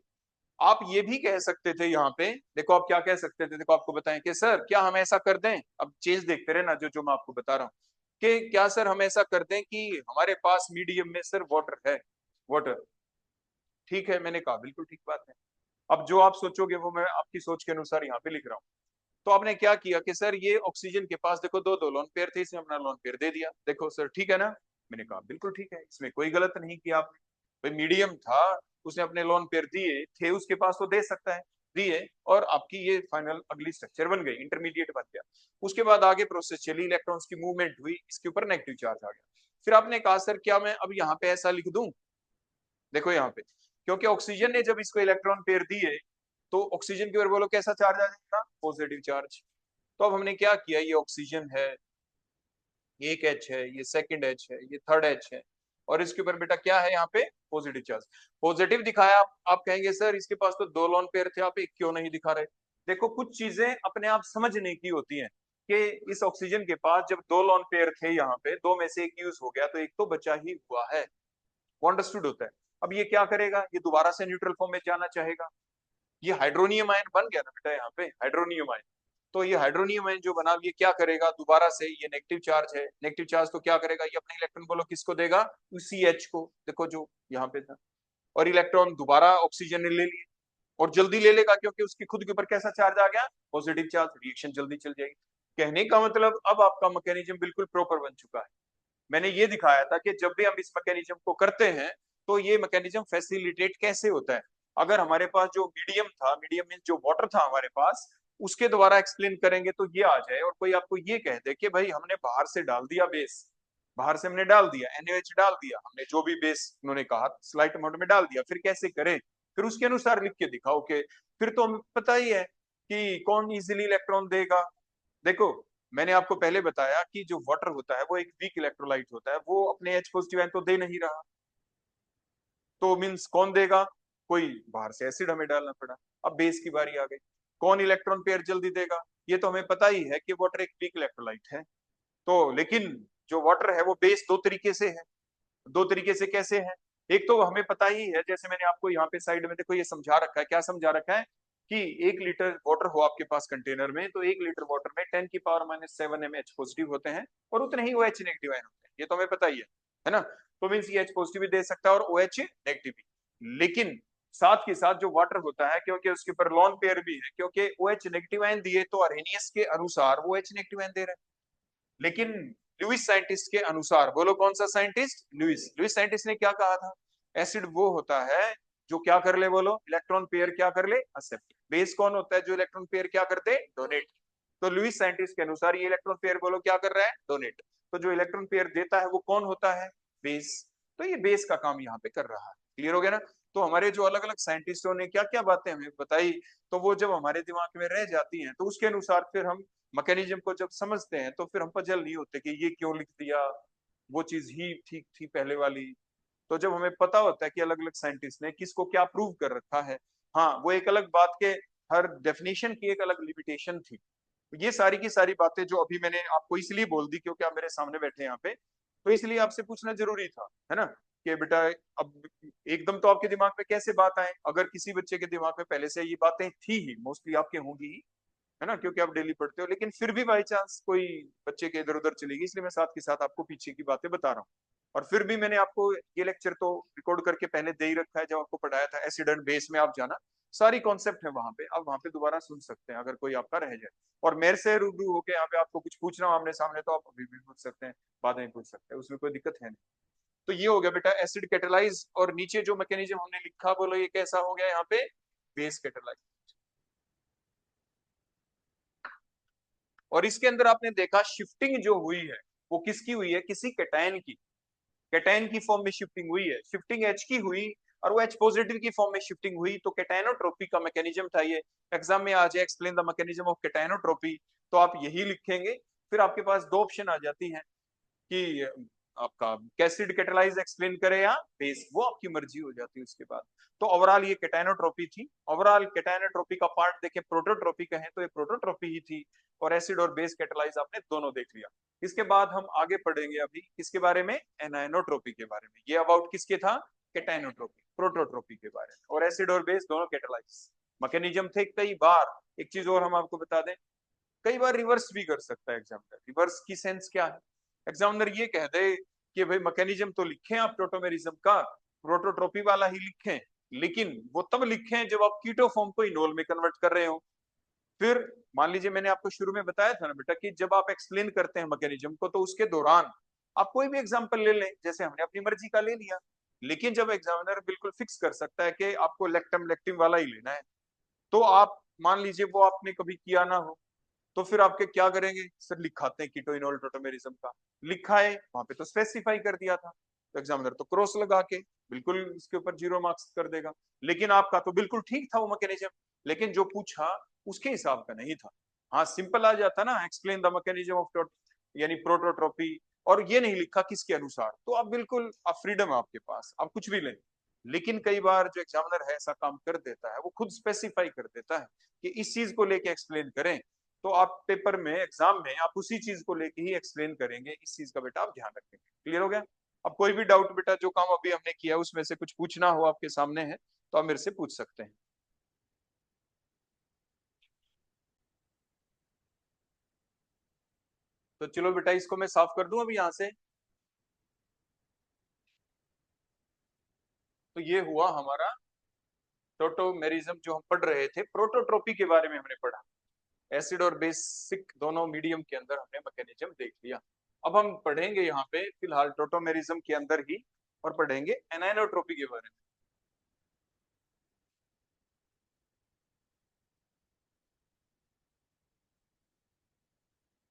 आप ये भी कह सकते थे यहाँ पे, देखो आप क्या कह सकते थे, देखो आपको बताएं कि सर क्या हम ऐसा कर दें, अब चेंज देखते रहे ना, जो जो मैं आपको बता रहा हूँ, कि क्या सर हम ऐसा कर दें कि हमारे पास मीडियम में सर वाटर है, वाटर। ठीक है, मैंने कहा बिल्कुल ठीक बात है। अब जो आप सोचोगे वो मैं आपकी सोच के अनुसार यहाँ पे लिख रहा हूँ। तो आपने क्या किया कि सर ये ऑक्सीजन के पास देखो दो दो लोन पेयर थे, इसने अपना लोन पेयर दे दिया, देखो सर ठीक है ना। मैंने कहा बिल्कुल ठीक है, इसमें कोई गलत नहीं किया आपने। भाई मीडियम था, उसने अपने लोन पेयर दिए थे उसके पास, तो दे सकता है, दिए, और आपकी ये फाइनल अगली स्ट्रक्चर बन गई, इंटरमीडिएट बन गया। उसके बाद आगे प्रोसेस चली, इलेक्ट्रॉन्स की मूवमेंट हुई, इसके ऊपर नेगेटिव चार्ज आ गया। फिर आपने कहा सर क्या मैं अब यहाँ पे ऐसा लिख दूं, देखो यहाँ पे, क्योंकि ऑक्सीजन ने जब इसको इलेक्ट्रॉन पेयर दिए तो ऑक्सीजन के ऊपर बोलो कैसा चार्ज आ जाएगा, पॉजिटिव चार्ज। तो अब हमने क्या किया, ये ऑक्सीजन है, एक एच है, ये सेकंड एच है, ये थर्ड एच है, और इसके ऊपर बेटा क्या है यहाँ पे, पॉजिटिव चार्ज। पॉजिटिव दिखाया, आप कहेंगे सर इसके पास तो दो लोन पेयर थे, आप एक क्यों नहीं दिखा रहे। देखो कुछ चीजें अपने आप समझने की होती हैं कि इस ऑक्सीजन के पास जब दो लोन पेयर थे यहाँ पे, दो में से एक यूज हो गया तो एक तो बचा ही हुआ है, वो अंडरस्टूड होता है। अब ये क्या करेगा, ये दोबारा से न्यूट्रल फॉर्म में जाना चाहेगा, ये हाइड्रोनियम आयन बन गया ना बेटा यहाँ पे, हाइड्रोनियम आयन। तो ये हाइड्रोनियम आयन जो बना, ये क्या करेगा दोबारा से, ये नेगेटिव चार्ज है, नेगेटिव चार्ज तो क्या करेगा, ये अपने इलेक्ट्रॉन बोलो किसको देगा, उसी एच को, देखो जो यहाँ पे था, और इलेक्ट्रॉन दोबारा ऑक्सीजन ने ले लिए, और जल्दी ले लेगा क्योंकि उसकी खुद के ऊपर कैसा चार्ज आ गया, पॉजिटिव चार्ज, रिएक्शन जल्दी चल जाएगी। कहने का मतलब अब आपका मैकेनिज्म बिल्कुल प्रॉपर बन चुका है। मैंने ये दिखाया था कि जब भी हम इस मैकेनिज्म को करते हैं तो ये मैकेनिज्म फैसिलिटेट कैसे होता है। अगर हमारे पास जो मीडियम था, मीडियम मीन जो वाटर था हमारे पास, उसके द्वारा एक्सप्लेन करेंगे तो ये आ जाए, और कोई आपको ये कह दे कि भाई हमने बाहर से डाल दिया बेस, बाहर से हमने डाल दिया NaOH डाल दिया, हमने जो भी बेस उन्होंने कहा स्लाइट अमाउंट में डाल दिया, फिर कैसे करें, फिर उसके अनुसार लिख के दिखाओ के, फिर तो हमें पता ही है कि कौन इजिली इलेक्ट्रॉन देगा। देखो मैंने आपको पहले बताया कि जो वाटर होता है वो एक वीक इलेक्ट्रोलाइट होता है, वो अपने H पॉजिटिव आयन तो दे नहीं रहा, तो मीन्स कौन देगा, कोई बाहर से एसिड हमें डालना पड़ा। अब बेस की बारी आ गई, कौन इलेक्ट्रॉन पेयर जल्दी देगा, ये तो हमें पता ही है कि वाटर एक वीक इलेक्ट्रोलाइट है। तो लेकिन जो वाटर है वो बेस दो तरीके से है, दो तरीके से कैसे है, एक तो हमें पता ही है, जैसे मैंने आपको यहाँ पे साइड में देखो ये समझा रखा है, क्या समझा रखा है कि 1 लीटर वाटर हो आपके पास कंटेनर में, तो 1 लीटर वाटर में 10⁻⁷ mH पॉजिटिव होते हैं और उतने ही OH नेगेटिव आयन होते हैं, ये तो हमें पता ही है ना। तो मीन्स ये H पॉजिटिव भी दे सकता है और OH नेगेटिव भी, लेकिन साथ के साथ जो वाटर होता है, क्योंकि उसके ऊपर लॉन पेयर भी है, क्योंकि OH नेगेटिव आयन दिए तो अरेनियस के अनुसार वो OH नेगेटिव आयन दे रहा है, लेकिन लुइस साइंटिस्ट के अनुसार, बोलो कौन सा साइंटिस्ट, लुइस, लुइस साइंटिस्ट ने क्या कहा था, एसिड वो होता है जो क्या कर ले, बोलो इलेक्ट्रॉन पेयर क्या कर ले, एक्सेप्ट। बेस कौन होता है जो इलेक्ट्रॉन पेयर क्या करते, डोनेट। तो लुइस साइंटिस्ट के अनुसार ये इलेक्ट्रॉन पेयर बोलो क्या कर रहा है, डोनेट। तो जो इलेक्ट्रॉन पेयर देता है वो कौन होता है, बेस। तो ये बेस का काम यहाँ पे कर रहा है, क्लियर हो गया ना। तो हमारे जो अलग अलग साइंटिस्टों ने क्या क्या बातें हमें बताई, तो वो जब हमारे दिमाग में रह जाती हैं तो उसके अनुसार फिर हम मैकेनिज्म को जब समझते हैं तो फिर हम पजल नहीं होते कि ये क्यों लिख दिया, वो चीज ही ठीक थी पहले वाली। तो जब हमें पता होता है कि अलग अलग साइंटिस्ट ने किसको क्या प्रूव कर रखा है, हाँ वो एक अलग बात के, हर डेफिनेशन की एक अलग लिमिटेशन थी। ये सारी की सारी बातें जो अभी मैंने आपको इसलिए बोल दी क्योंकि आप मेरे सामने बैठे यहाँ पे, तो इसलिए आपसे पूछना जरूरी था, है ना, कि बेटा अब एकदम तो आपके दिमाग में कैसे बात आए, अगर किसी बच्चे के दिमाग में पहले से ये बातें थी ही, मोस्टली आपके होंगी ही, है ना, क्योंकि आप डेली पढ़ते हो, लेकिन फिर भी बाई चांस कोई बच्चे के इधर उधर चलेगी, इसलिए मैं साथ के साथ आपको पीछे की बातें बता रहा हूँ। और फिर भी मैंने आपको ये लेक्चर तो रिकॉर्ड करके पहले दे ही रखा है, जब आपको पढ़ाया था एसिड एंड बेस में, आप जाना सारी कॉन्सेप्ट है वहां पे, आप वहां पे दोबारा सुन सकते हैं अगर कोई आपका रह जाए। और मेरे से रूबरू होके यहाँ पे आपको कुछ पूछना हो आमने सामने तो आप अभी भी पूछ सकते हैं, बाद में पूछ सकते हैं, उसमें कोई दिक्कत है नहीं। तो ये हो गया बेटा एसिड कैटेलाइज, और नीचे जो मैकेनिज्म हमने लिखा बोलो ये कैसा हो गया यहाँ पे, बेस कैटेलाइज। और इसके अंदर आपने देखा शिफ्टिंग जो हुई है वो किसकी हुई है, किसी कैटायन की, कैटायन की फॉर्म में शिफ्टिंग हुई है, शिफ्टिंग H की हुई और वो H पॉजिटिव की फॉर्म में शिफ्टिंग हुई, तो कैटायनोट्रोपी का मैकेनिज्म था ये। एग्जाम में आ जाए एक्सप्लेन द मैकेनिज्म ऑफ कैटायनोट्रोपी, तो आप यही लिखेंगे, फिर आपके पास दो ऑप्शन आ जाती हैं कि आपका कैसिड कैटेलाइज एक्सप्लेन करे या बेस, वो आपकी मर्जी हो जाती है उसके बाद। तो ओवरऑल ये कैटायनोट्रोपी थी, ओवरऑल कैटायनोट्रोपी का पार्ट देखें प्रोटोट्रोपी कहें तो ये प्रोटोट्रोपी ही थी, और एसिड और बेस कैटेलाइज आपने दोनों देख लिया। इसके बाद हम आगे पढ़ेंगे अभी किसके बारे में, एनायनोट्रोपी के बारे में। ये अबाउट किसके था, कैटायनोट्रोपी, प्रोटोट्रोपी के बारे में, और एसिड और बेस दोनों कैटेलाइज मैकेनिज्म थे कई बार। एक चीज और हम आपको बता दें, कई बार रिवर्स भी कर सकता है एग्जामिनर। रिवर्स की सेंस क्या है, एग्जामिनर ये कह दे कि भाई मैकेनिज्म तो लिखे आप प्रोटोमेरिज्म का, प्रोटोट्रोपी वाला ही लिखें, लेकिन वो तब लिखें जब आप कीटो फॉर्म को इनोल में कन्वर्ट कर रहे हो। फिर मान लीजिए मैंने आपको शुरू में बताया था ना बेटा कि जब आप एक्सप्लेन करते हैं मैकेनिज्म को तो उसके दौरान आप कोई भी एग्जांपल ले लें, जैसे हमने अपनी मर्जी का ले लिया, लेकिन जब एग्जामिनर बिल्कुल फिक्स कर सकता है कि आपको लेक्टम लेक्टिम वाला ही लेना है, तो आप मान लीजिए वो आपने कभी किया ना हो, तो फिर आपके क्या करेंगे सर, लिखाते हैं कीटोइनोल टोटोमेरिज्म का, लिखा है वहां पे तो स्पेसिफाई कर दिया था, तो एग्जामिनर तो क्रॉस लगा के बिल्कुल इसके ऊपर 0 मार्क्स कर देगा। लेकिन आपका तो बिल्कुल ठीक था वो मैकेनिज्म, लेकिन जो पूछा उसके हिसाब का नहीं था। हाँ सिंपल आ जाता ना, एक्सप्लेन द मैकेनिज्म ऑफ यानी प्रोटोट्रोपी, और ये नहीं लिखा किसके अनुसार, तो आप बिल्कुल, आप फ्रीडम है आपके पास, आप कुछ भी लें। लेकिन कई बार जो एग्जामिनर है ऐसा काम कर देता है, वो खुद स्पेसिफाई कर देता है कि इस चीज को लेके एक्सप्लेन करें, तो आप पेपर में एग्जाम में आप उसी चीज को लेके ही एक्सप्लेन करेंगे, इस चीज का बेटा आप ध्यान रखेंगे। क्लियर हो गया? अब कोई भी डाउट बेटा, जो काम अभी हमने किया उसमें से कुछ पूछना हो आपके सामने है तो आप मेरे से पूछ सकते हैं। तो चलो बेटा इसको मैं साफ कर दूं अभी यहाँ से। तो ये हुआ हमारा टोटोमेरिज्म जो हम पढ़ रहे थे, प्रोटोट्रोपी के बारे में हमने पढ़ा। एसिड और बेसिक दोनों मीडियम के अंदर हमने मैकेनिज्म देख लिया। अब हम पढ़ेंगे यहाँ पे फिलहाल टोटोमेरिज्म के अंदर ही, और पढ़ेंगे एनाइनोट्रोपी के बारे में।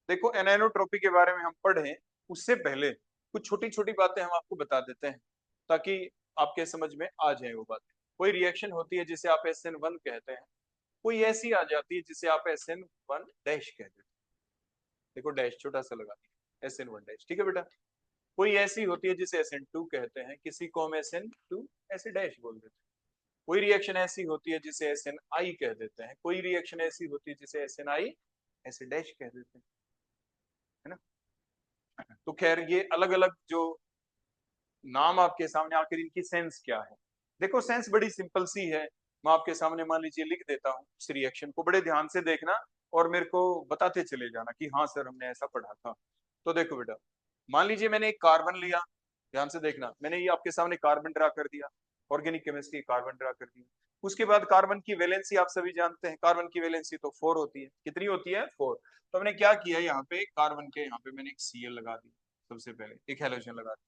देखो एनाइनोट्रोपी के बारे में हम पढ़े उससे पहले कुछ छोटी छोटी बातें हम आपको बता देते हैं, ताकि आपके समझ में आ जाए वो बातें। कोई रिएक्शन होती है जिसे आप SN1 कहते हैं, कोई ऐसी आ जाती है जिसे आप SN1 डैश कहते हैं। देखो डैश छोटा सा लगा दिया, SN1 डैश, ठीक है बेटा। कोई ऐसी होती है जिसे SN2 कहते हैं, किसी को हम SN2 ऐसे डैश बोल देते हैं। कोई रिएक्शन ऐसी होती है जिसे SNI कह देते हैं, कोई रिएक्शन ऐसी होती है जिसे SNI ऐसे डैश कह देते हैं, है ना। तो खैर ये अलग अलग जो नाम आपके सामने, आखिर इनकी सेंस क्या है। देखो सेंस बड़ी सिंपल सी है, मैं आपके सामने मान लीजिए लिख देता हूँ, इस रिएक्शन को बड़े ध्यान से देखना और मेरे को बताते चले जाना कि हाँ सर हमने ऐसा पढ़ा था। तो देखो बेटा, मान लीजिए मैंने एक कार्बन लिया, ध्यान से देखना, मैंने ये आपके सामने कार्बन ड्रा कर दिया, ऑर्गेनिक केमिस्ट्री कार्बन ड्रा कर दिया। उसके बाद कार्बन की वैलेंसी आप सभी जानते हैं, कार्बन की वैलेंसी तो 4 होती है, कितनी होती है 4। तो हमने क्या किया, यहाँ पे कार्बन के यहाँ पे मैंने एक Cl लगा दी, सबसे पहले एक हेलोजन लगा दी।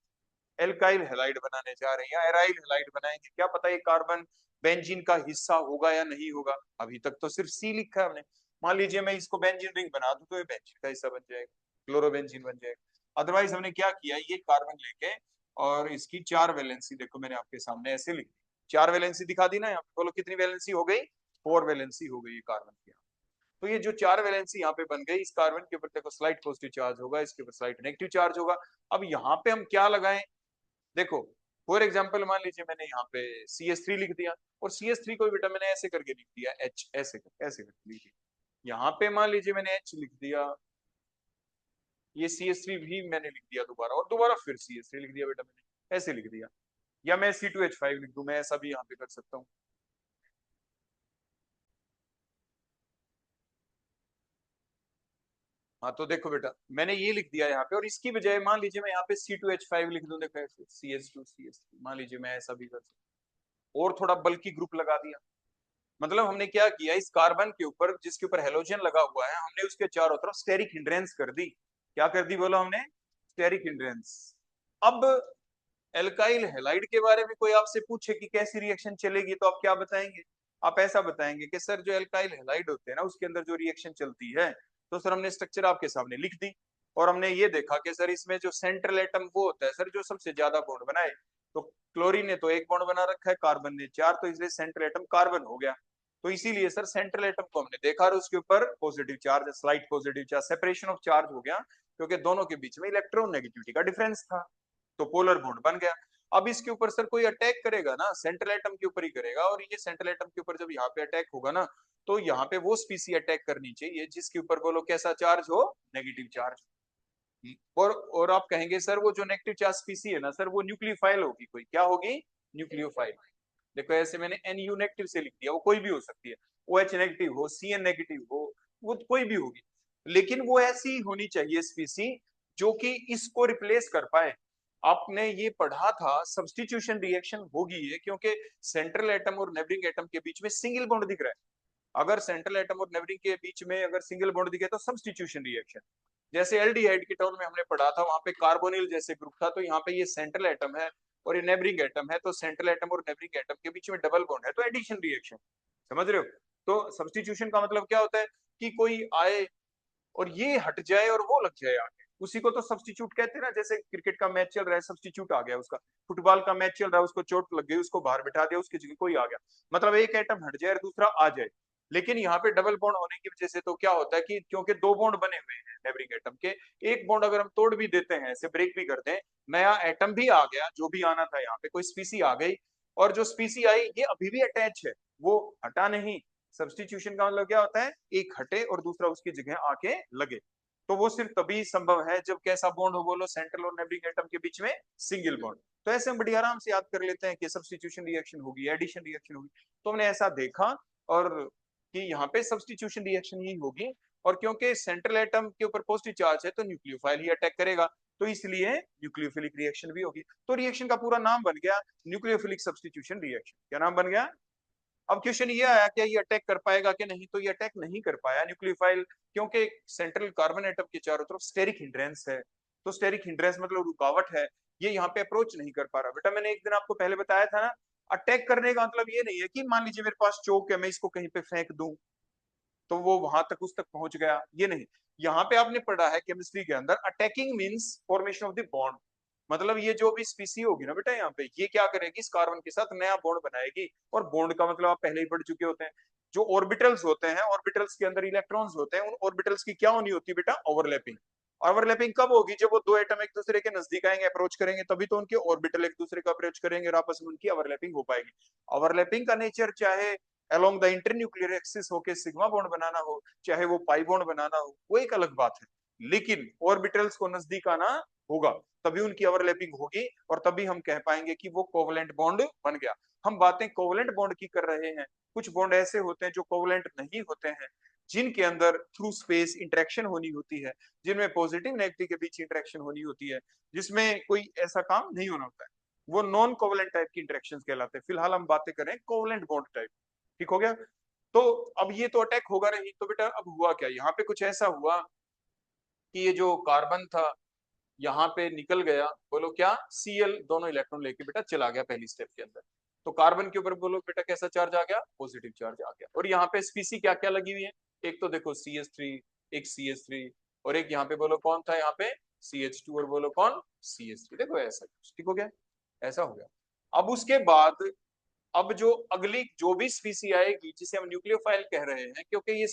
एल्काइल हैलाइड बनाने जा रहे हैं या एराइल हैलाइड बनाएंगे, क्या पता ये कार्बन बेंजीन का हिस्सा होगा या नहीं होगा, अभी तक तो सिर्फ सी लिखा है हमने। मान लीजिए मैं इसको बेंजीन रिंग बना दूं तो ये बेंजीन का हिस्सा बन जाएगा, क्लोरोबेंजीन बन जाएगा। अदरवाइज हमने क्या किया, ये कार्बन लेके और इसकी 4 वैलेंसी देखो मैंने आपके सामने ऐसे लिख दी, 4 वैलेंसी दिखा दी ना, यहाँ पे बोलो कितनी वैलेंसी हो गई, 4 वैलेंसी हो गई कार्बन की। तो ये जो 4 वैलेंसी यहाँ पे बन गई, इस कार्बन के ऊपर देखो स्लाइट पॉजिटिव चार्ज होगा, इसके ऊपर स्लाइट नेगेटिव चार्ज होगा। अब यहाँ पे हम क्या लगाएं, देखो फॉर एग्जाम्पल मान लीजिए मैंने यहाँ पे CH3 लिख दिया, और CH3 को बेटा मैंने ऐसे करके लिख दिया H, ऐसे करके लिख दिया। यहाँ पे मान लीजिए मैंने H लिख दिया, ये CH3 भी मैंने लिख दिया दोबारा, और दोबारा फिर CH3 लिख दिया बेटा मैंने, ऐसे लिख दिया। या मैं C2H5 लिख दूं, मैं ऐसा भी यहाँ पे कर सकता हूँ। हाँ तो देखो बेटा मैंने ये लिख दिया यहाँ पे, और इसकी बजाय मान लीजिए मैं यहाँ पे C2H5 लिख दूं, देखो ऐसे CH2 CH3, मान लीजिए मैं ऐसा भी कर सकता हूँ, और थोड़ा बल्कि ग्रुप लगा दिया। मतलब हमने क्या किया, इस कार्बन के ऊपर जिसके ऊपर हेलोजन लगा हुआ है, हमने उसके चारों तरफ स्टेरिक हिंड्रेंस कर दी। क्या कर दी बोलो हमने, स्टेरिक हिंड्रेंस। अब एल्काइल हैलाइड के बारे में कोई आपसे पूछे कि कैसी रिएक्शन चलेगी, तो आप क्या बताएंगे, आप ऐसा बताएंगे कि सर जो एल्काइल हैलाइड होते हैं ना उसके अंदर जो रिएक्शन चलती है, तो सर हमने स्ट्रक्चर आपके सामने लिख दी, और हमने ये देखा कि सर इसमें जो सेंट्रल एटम वो होता है सर जो सबसे ज्यादा बॉन्ड बनाए। तो क्लोरीन ने तो एक बॉन्ड बना रखा है, कार्बन ने 4, तो इसलिए सेंट्रल एटम कार्बन हो गया। तो इसीलिए सर सेंट्रल एटम को हमने देखा और उसके ऊपर positive charge, slight positive charge, separation of charge हो गया, क्योंकि दोनों के बीच में इलेक्ट्रॉन नेगेटिविटी का डिफरेंस था, तो पोलर बॉन्ड बन गया। अब इसके ऊपर सर कोई अटैक करेगा ना, सेंट्रल एटम के ऊपर ही करेगा, और ये सेंट्रल एटम के ऊपर जब यहाँ पे अटैक होगा ना, तो यहाँ पे वो स्पीसी अटैक करनी चाहिए जिसके ऊपर बोलो कैसा चार्ज हो, नेगेटिव चार्ज। और आप कहेंगे सर वो जो नेगेटिव चार्ज स्पीसी है ना सर, वो न्यूक्लियोफाइल होगी, कोई क्या होगी, न्यूक्लियोफाइल। देखो ऐसे मैंने NU नेगेटिव से लिख दिया, वो कोई भी हो सकती है, OH नेगेटिव हो, CN नेगेटिव हो, वो कोई भी होगी, लेकिन वो ऐसी होनी चाहिए स्पीसी जो कि इसको रिप्लेस कर पाए। आपने ये पढ़ा था सब्स्टिट्यूशन रिएक्शन होगी ये, क्योंकि सेंट्रल एटम और नेबरिंग एटम के बीच में सिंगल बॉन्ड दिख रहा है। अगर सेंट्रल एटम और नेबरिंग के बीच में अगर सिंगल बॉन्ड दिखे तो सब्स्टिट्यूशन रिएक्शन। जैसे एल्डिहाइड के टर्म में हमने पढ़ा था, वहां पे कार्बोनिल जैसे ग्रुप था, तो यहाँ पे ये सेंट्रल एटम है और ये नेबरिंग एटम है, तो सेंट्रल एटम और नेबरिंग एटम के बीच में डबल बॉन्ड है, तो एडिशन रिएक्शन। समझ रहे हो? तो सब्स्टिट्यूशन का मतलब क्या होता है कि कोई आए और ये हट जाए और वो लग जाए आगे, उसी को तो सब्स्टिट्यूट कहते हैं ना। जैसे क्रिकेट का मैच चल रहा है, सब्स्टिट्यूट आ गया उसका, फुटबॉल का मैच चल रहा है, उसको चोट लग गई, उसको बाहर बिठा दिया, उसकी जगह कोई आ गया, मतलब एक एटम हट जाए और दूसरा आ जाए। लेकिन यहाँ पे डबल बॉन्ड होने की वजह से तो क्या होता है कि क्योंकि दो बॉन्ड बने हुए हैं नेबरिंग एटम के, एक बॉन्ड अगर हम तोड़ भी देते हैं, ऐसे ब्रेक भी कर दें, नया एटम भी आ गया, जो भी आना था यहाँ पे कोई स्पीसी आ गई, और जो स्पीसी आई ये अभी भी अटैच है, वो हटा नहीं। सब्स्टिट्यूशन का मतलब क्या होता है, एक हटे और दूसरा उसकी जगह आके लगे। तो वो सिर्फ तभी संभव है जब कैसा बॉन्ड हो, बोलो, सेंट्रल और नेबरिंग एटम के बीच में सिंगल बॉन्ड। तो ऐसे हम बड़ी आराम से याद कर लेते हैं कि सब्स्टिट्यूशन रिएक्शन होगी, एडिशन रिएक्शन होगी। तो हमने ऐसा देखा और कि यहाँ पे सब्स्टिट्यूशन रिएक्शन ही होगी, और क्योंकि सेंट्रल एटम के ऊपर पॉजिटिव चार्ज है तो न्यूक्लियोफाइल ही अटैक करेगा, तो इसलिए न्यूक्लियोफिलिक रिएक्शन भी होगी। तो रिएक्शन का पूरा नाम बन गया न्यूक्लियोफिलिक सब्स्टिट्यूशन रिएक्शन। क्या नाम बन गया? अब क्वेश्चन ये आया क्या ये अटैक कर पाएगा कि नहीं, तो ये अटैक नहीं कर पाया न्यूक्लियोफाइल, क्योंकि सेंट्रल कार्बन एटम के चारों तरफ स्टेरिक हिंड्रेंस है। तो स्टेरिक हिंड्रेंस मतलब रुकावट है, ये यहाँ पे अप्रोच नहीं कर पा रहा। बेटा मैंने एक दिन आपको पहले बताया था ना, अटैक करने का मतलब ये नहीं है कि मान लीजिए मेरे पास चौक है, मैं इसको कहीं पे फेंक दूं तो वो वहां तक उस तक पहुंच गया, ये नहीं। यहाँ पे आपने पढ़ा है केमिस्ट्री के अंदर, attacking means formation of the bond. मतलब ये जो भी स्पीसी होगी ना बेटा यहाँ पे, ये क्या करेगी, इस कार्बन के साथ नया बॉन्ड बनाएगी। और बॉन्ड का मतलब आप पहले ही पढ़ चुके होते हैं, जो ऑर्बिटल्स होते हैं, ऑर्बिटल्स के अंदर इलेक्ट्रॉन्स होते हैं, उन ऑर्बिटल्स की क्या होनी होती है बेटा, ओवरलैपिंग। ओवरलैपिंग कब होगी, जब वो दो एटम एक दूसरे के नजदीक आएंगे, अप्रोच करेंगे, तभी तो उनके ऑर्बिटल एक दूसरे को अप्रोच करेंगे और आपस में उनकी ओवरलैपिंग हो पाएगी। ओवरलैपिंग का नेचर चाहे अलोंग द इंटरन्यूक्लियर एक्सिस हो के सिग्मा बॉन्ड बनाना हो, चाहे वो पाई बॉन्ड बनाना हो, वो एक अलग बात है। लेकिन ऑर्बिटल्स को नजदीक आना होगा, तभी उनकी ओवरलैपिंग होगी, और तभी हम कह पाएंगे कि वो कोवलेंट बॉन्ड बन गया। हम बातें कोवलेंट बॉन्ड की कर रहे हैं। कुछ बॉन्ड ऐसे होते हैं जो कोवलेंट नहीं होते हैं, जिनके अंदर थ्रू स्पेस इंटरेक्शन होनी होती है, जिनमें पॉजिटिव नेगेटिव के बीच इंटरेक्शन होनी होती है, जिसमें कोई ऐसा काम नहीं होना होता है, वो नॉन कोवलेंट टाइप की इंटरेक्शंस कहलाते हैं। फिलहाल हम बातें करें कोवलेंट बॉन्ड टाइप। ठीक हो गया? तो अब ये तो अटैक होगा नहीं, तो बेटा अब हुआ क्या, यहाँ पे कुछ ऐसा हुआ कि ये जो कार्बन था यहाँ पे निकल गया, बोलो क्या, Cl दोनों इलेक्ट्रॉन लेके बेटा चला गया पहली स्टेप के अंदर। तो कार्बन के ऊपर बोलो बेटा कैसा चार्ज आ गया, पॉजिटिव चार्ज आ गया। और यहाँ पे स्पीसी क्या क्या लगी हुई है, एक तो देखो CH3, एक CH3, और एक यहाँ पे बोलो कौन था, यहाँ पे CH2, और बोलो कौन, CH3। देखो ऐसा ठीक हो गया, ऐसा हो गया। अब उसके बाद अब जो अगली जो भी स्पीसी आएगी जिसे हम न्यूक्लियोफाइल कह रहे हैं, क्योंकि ये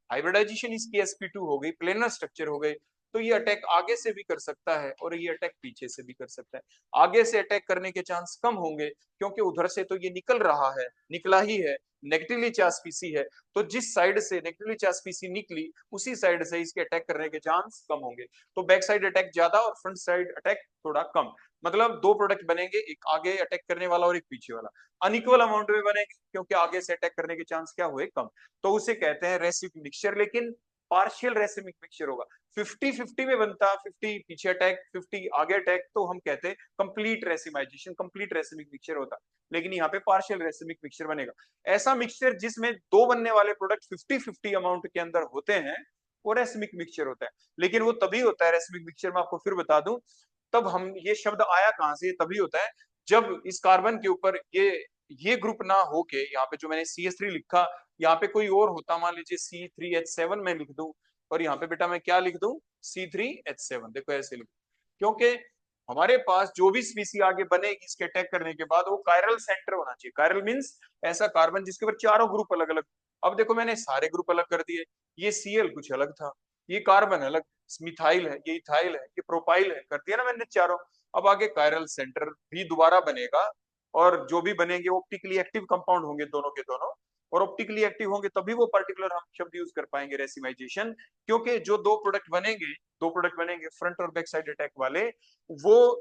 हाइब्रिडाइजेशन इसकी sp2 हो गई, प्लेनर स्ट्रक्चर हो गई, तो ये अटैक आगे से भी कर सकता है और ये अटैक पीछे से भी कर सकता है। आगे से अटैक करने के चांस कम होंगे, क्योंकि उधर से तो ये निकल रहा है, निकला ही है, नेगेटिवली चार्ज स्पीसी है, तो जिस साइड से नेगेटिवली चार्ज स्पीसी निकली उसी साइड से इसके अटैक करने के चांस कम होंगे। तो बैक साइड अटैक ज्यादा और फ्रंट साइड अटैक थोड़ा कम। मतलब दो प्रोडक्ट बनेंगे, एक आगे अटैक करने वाला और एक पीछे वाला, अनइक्वल अमाउंट में बनेंगे, क्योंकि आगे से अटैक करने के चांस क्या हुए, कम। तो उसे कहते हैं रेसिमिक मिक्सचर, लेकिन पार्शियल रेसिमिक मिक्सचर होगा। 50-50 में बनता, 50 पीछे अटैक 50 आगे अटैक, तो हम कहते हैं complete racemisation, complete racemic mixture होता। लेकिन यहाँ पे पार्शियल रेसिमिक मिक्सचर बनेगा। ऐसा मिक्सचर जिसमें दो बनने वाले प्रोडक्ट 50-50 अमाउंट के अंदर होते हैं, वो रेसिमिक मिक्सचर होता है। लेकिन वो तभी होता है रेसिमिक मिक्सचर, मैं आपको फिर बता दूं, तब हम ये शब्द आया कहां से, तभी होता है जब इस कार्बन के ऊपर ये ग्रुप ना होके, यहाँ पे जो मैंने CH3 लिखा, यहाँ पे कोई और होता, मान लीजिए C3H7 मैं लिख दूं, और यहाँ पे बेटा मैं क्या लिख दूं, C3H7, देखो ऐसे लिख, क्योंकि हमारे पास जो भी स्पीसी आगे बनेगी इसके अटैक करने के बाद, वो कायरल सेंटर होना चाहिए। कायरल मींस ऐसा कार्बन जिसके ऊपर चारों ग्रुप अलग अलग। अब देखो मैंने सारे ग्रुप अलग कर दिए, ये Cl कुछ अलग था, ये कार्बन अलग, मिथाइल है, ये इथाइल है, ये प्रोपाइल है, कर दिया ना मैंने चारों। अब आगे कायरल सेंटर भी दोबारा बनेगा, और जो भी बनेंगे ऑप्टिकली एक्टिव कंपाउंड होंगे दोनों के दोनों, और ऑप्टिकली एक्टिव होंगे तभी वो पर्टिकुलर हम शब्द यूज कर पाएंगे रेसिमाइजेशन। क्योंकि जो दो प्रोडक्ट बनेंगे फ्रंट और बैक साइड अटैक वाले, वो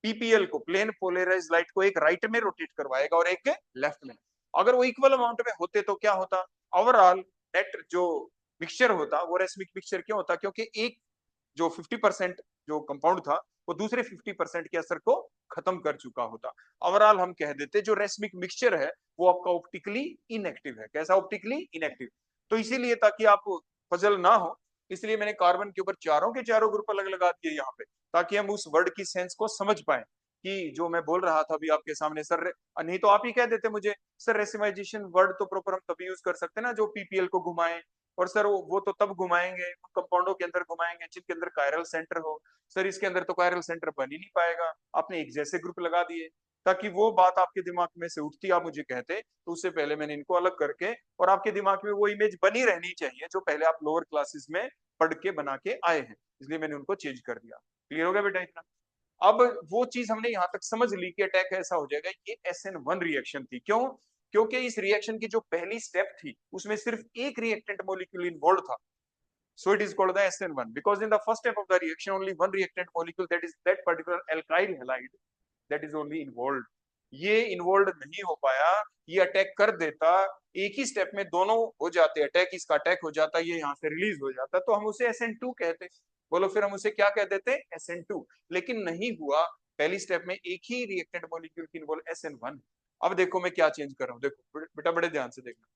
पीपीएल को, प्लेन पोलराइज लाइट को, एक राइट में रोटेट करवाएगा और एक लेफ्ट में। अगर वो इक्वल अमाउंट में होते तो क्या होता, ओवरऑल नेट जो मिक्सचर होता वो रेसमिक मिक्सचर क्यों होता, क्योंकि एक जो 50% जो कंपाउंड था वो दूसरे 50% के असर को खत्म कर चुका होता। ओवरऑल हम कह देते जो रेसमिक मिक्सचर है वो आपका ऑप्टिकली इनएक्टिव है। कैसा, ऑप्टिकली इनएक्टिव। तो इसीलिए ताकि आप पजल ना हो, इसलिए मैंने कार्बन के ऊपर चारों के चारों ग्रुप अलग लगा दिए यहाँ पे, ताकि हम उस वर्ड की सेंस को समझ पाए कि जो मैं बोल रहा था अभी आपके सामने। सर नहीं तो आप ही कह देते मुझे, सर रेसिमाइजेशन वर्ड तो प्रॉपर हम तभी यूज कर सकते हैं ना जो पीपीएल को घुमाए और सर वो तो तब घुमाएंगे कंपाउंडों के अंदर घुमाएंगे जिनके अंदर कायरल सेंटर हो। सर इसके अंदर तो कायरल सेंटर बन ही नहीं पाएगा। आपने एक जैसे ग्रुप लगा दिए ताकि वो बात आपके दिमाग में से उठती, आप मुझे कहते तो उससे पहले मैंने इनको अलग करके, और आपके दिमाग में वो इमेज बनी रहनी चाहिए जो पहले आप लोअर क्लासेस में पढ़ के बना के आए हैं, इसलिए मैंने उनको चेंज कर दिया। क्लियर हो गया बेटा इतना? अब वो चीज हमने यहां तक समझ ली कि अटैक ऐसा हो जाएगा, ये SN1 रिएक्शन थी। क्यों? क्योंकि इस रिएक्शन की जो पहली स्टेप थी उसमें सिर्फ एक रिएक्टेंट मॉलिक्यूल इन्वॉल्व था, so it is called the SN1 because in the first step of the reaction only one reactant molecule, that is that particular alkyl halide, that is only involved। ये involve नहीं हो पाया, ये attack कर देता, एक ही step में दोनों हो जाते, अटैक इसका अटैक हो जाता, ये यहाँ से रिलीज हो जाता, तो हम उसे SN2 कहते। बोलो फिर हम उसे क्या कह देते? SN2। लेकिन नहीं हुआ, पहली स्टेप में एक ही रिएक्टेंट मॉलिक्यूल की इन्वॉल्व SN1। अब देखो मैं क्या चेंज कर रहा हूँ, देखो बेटा बड़े ध्यान से देखना।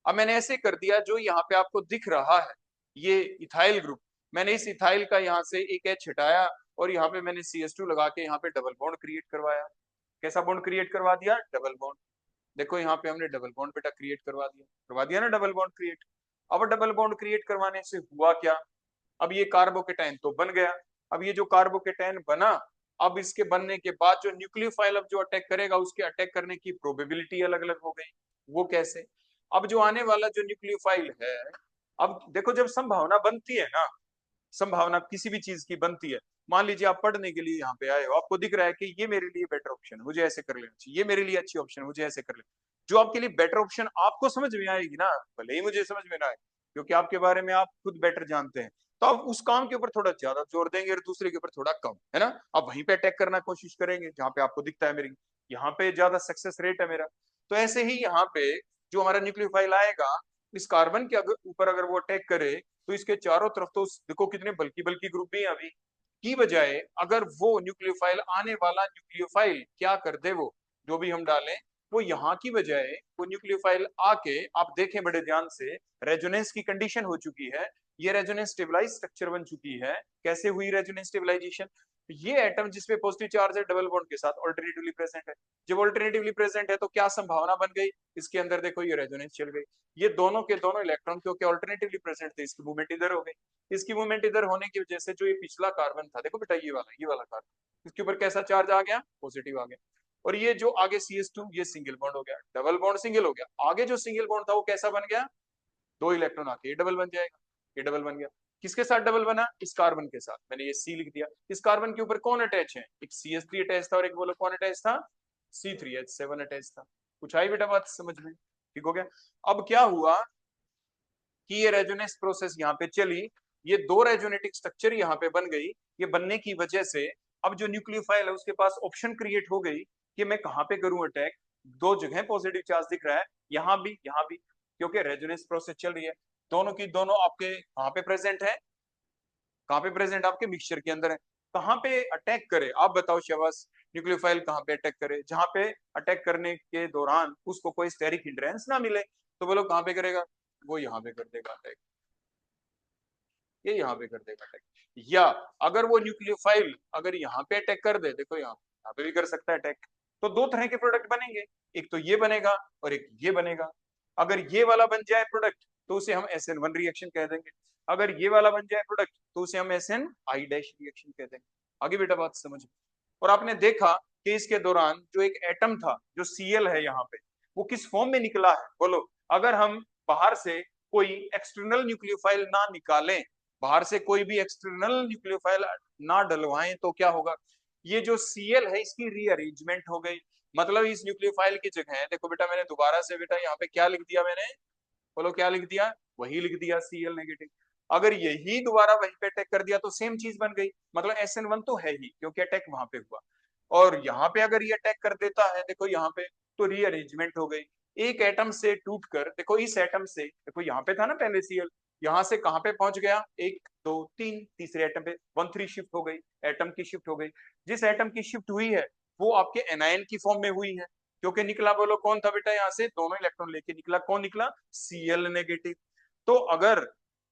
अब मैंने ऐसे कर दिया, जो यहाँ पे आपको दिख रहा है ये इथाइल ग्रुप, मैंने इस इथाइल का यहाँ से एक H हटाया और यहाँ पे मैंने CH2 लगा के यहाँ पे डबल बॉन्ड क्रिएट करवाया। कैसा बॉन्ड क्रिएट करवा दिया? Double bond. देखो यहाँ पे हमने डबल बॉन्ड बेटा क्रिएट करवा दिया ना डबल बॉन्ड क्रिएट। अब डबल बॉन्ड क्रिएट करवाने से हुआ क्या? अब ये कार्बोकेटाइन तो बन गया। अब ये जो कार्बोकेटाइन बना, अब इसके बनने के बाद जो न्यूक्लियोफाइल अब जो अटैक करेगा उसके अटैक करने की प्रोबेबिलिटी अलग अलग हो गई। वो कैसे? अब जो आने वाला जो न्यूक्लियोफाइल है, अब देखो जब संभावना बनती है ना, संभावना किसी भी चीज की बनती है, मान लीजिए आप पढ़ने के लिए यहाँ पे आए हो, आपको दिख रहा है कि ये मेरे लिए बेटर ऑप्शन है, मुझे ऐसे कर लेना चाहिए, ये मेरे लिए अच्छी ऑप्शन है, मुझे ऐसे कर लेना। जो आपके लिए बेटर ऑप्शन आपको समझ में आएगी ना, भले ही मुझे समझ में ना आए, क्योंकि आपके बारे में आप खुद बेटर जानते हैं, तो आप उस काम के ऊपर थोड़ा ज्यादा जोर देंगे और दूसरे के ऊपर थोड़ा कम, है ना? आप वहीं पे अटैक करना कोशिश करेंगे जहाँ पे आपको दिखता है मेरी यहाँ पे ज्यादा सक्सेस रेट है मेरा। तो ऐसे ही यहाँ पे जो हमारा न्यूक्लियोफाइल आएगा, इस कार्बन के ऊपर अगर वो अटैक करे तो इसके चारों तरफ तो देखो कितने बल्कि बल्कि ग्रुप भी हैं अभी की बजाय, अगर वो न्यूक्लियोफाइल आने वाला न्यूक्लियोफाइल क्या कर दे, वो जो भी हम डालें वो यहाँ की बजाय वो न्यूक्लियोफाइल आके, आप देखें बड़े ध्यान से, रेजोनेंस की कंडीशन हो चुकी है, ये रेजोनेंस स्टेबलाइज स्ट्रक्चर बन चुकी है। कैसे हुई रेजोनेंस स्टेबलाइजेशन? ये एटम जिसपे पॉजिटिव चार्ज है डबल बॉन्ड के साथ ऑल्टरनेटिवली प्रेजेंट है, जब ऑल्टरनेटिवली प्रेजेंट है तो क्या संभावना बन गई, इसके अंदर देखो ये रेजोनेंस चल गई, ये दोनों के दोनों इलेक्ट्रॉन क्योंकि ऑल्टरनेटिवली प्रेजेंट थे, इसकी मूवमेंट इधर हो गई। इसकी मूवमेंट इधर होने की वजह से जो ये पिछला कार्बन था, देखो बेटा ये वाला कार्बन, इसके ऊपर कैसा चार्ज आ गया? पॉजिटिव आ गया। और ये जो आगे CH2, ये सिंगल बॉन्ड हो गया, डबल बॉन्ड सिंगल हो गया, आगे जो सिंगल बॉन्ड था वो कैसा बन गया? दो इलेक्ट्रॉन आके ये डबल बन जाएगा, ये डबल बन गया। किसके साथ डबल बना? इस कार्बन के साथ, मैंने ये C लिख दिया। इस कार्बन के ऊपर कौन अटैच है? एक CH3 अटैच था और एक बोलो कौन अटैच था? C3H7 अटैच था। कुछ आई बेटा बात समझ में? ठीक हो गया। अब क्या हुआ कि ये रेजोनेंस प्रोसेस यहाँ पे चली, ये दो रेजोनेटिक स्ट्रक्चर यहाँ पे बन गई। ये बनने की वजह से अब जो न्यूक्लियोफाइल है उसके पास ऑप्शन क्रिएट हो गई कि मैं कहाँ पे करूं अटैक। दो जगह पॉजिटिव चार्ज दिख रहा है, यहाँ भी, क्योंकि रेजोनेंस प्रोसेस चल रही है। दोनों की दोनों आपके कहाँ पे प्रेजेंट है? कहाँ पे प्रेजेंट? आपके मिक्सचर के अंदर है। कहाँ पे अटैक करे आप बताओ शहबाज? न्यूक्लियोफाइल कहाँ पे अटैक करे? जहाँ पे अटैक करने के दौरान उसको कोई स्टेरिक हिंड्रेंस ना मिले, तो बोलो कहाँ पे करेगा? वो यहाँ पे कर देगा अटैक, ये यहाँ पे कर देगा अटैक। या अगर वो न्यूक्लियोफाइल अगर यहाँ पे अटैक कर दे, देखो यहाँ पे भी कर सकता है अटैक। तो दो तरह के प्रोडक्ट बनेंगे, एक तो ये बनेगा और एक ये बनेगा। अगर ये वाला बन जाए प्रोडक्ट तो उसे हम SN1 रिएक्शन कह देंगे, अगर ये वाला बन जाए प्रोडक्ट तो उसे हम SNI डैश रिएक्शन कह देंगे। आगे बेटा बात समझ। और आपने देखा कि इसके दौरान जो एक एटम था जो Cl है यहाँ पे, वो किस फॉर्म में निकला है बोलो? अगर हम बाहर से कोई एक्सटर्नल न्यूक्लियोफाइल ना निकालें, बाहर से कोई भी एक्सटर्नल न्यूक्लियोफाइल ना डलवाएं तो क्या होगा? ये जो Cl है इसकी रीअरेंजमेंट हो गई, मतलब इस न्यूक्लियोफाइल की जगह, देखो बेटा मैंने दोबारा से बेटा यहाँ पे क्या लिख दिया मैंने? बोलो क्या लिख दिया? वही लिख दिया Cl नेगेटिव। अगर यही दोबारा वहीं पे अटैक कर दिया तो सेम चीज बन गई, मतलब SN1 तो है ही क्योंकि अटैक वहां पे हुआ। और यहाँ पे अगर ये अटैक कर देता है, देखो यहाँ पे, तो रीअरेंजमेंट हो गई। एक एटम से टूटकर, देखो इस एटम से, देखो यहाँ पे था ना पहले Cl, यहाँ से कहाँ पे पहुंच गया? एक दो तीन, तीसरे एटम पे 1 3 शिफ्ट हो गई, एटम की शिफ्ट हो गई। जिस एटम की शिफ्ट हुई है वो आपके एनायन की फॉर्म में हुई है, क्योंकि निकला बोलो कौन था बेटा? यहाँ से दोनों इलेक्ट्रॉन लेके निकला, कौन निकला? Cl negative. तो अगर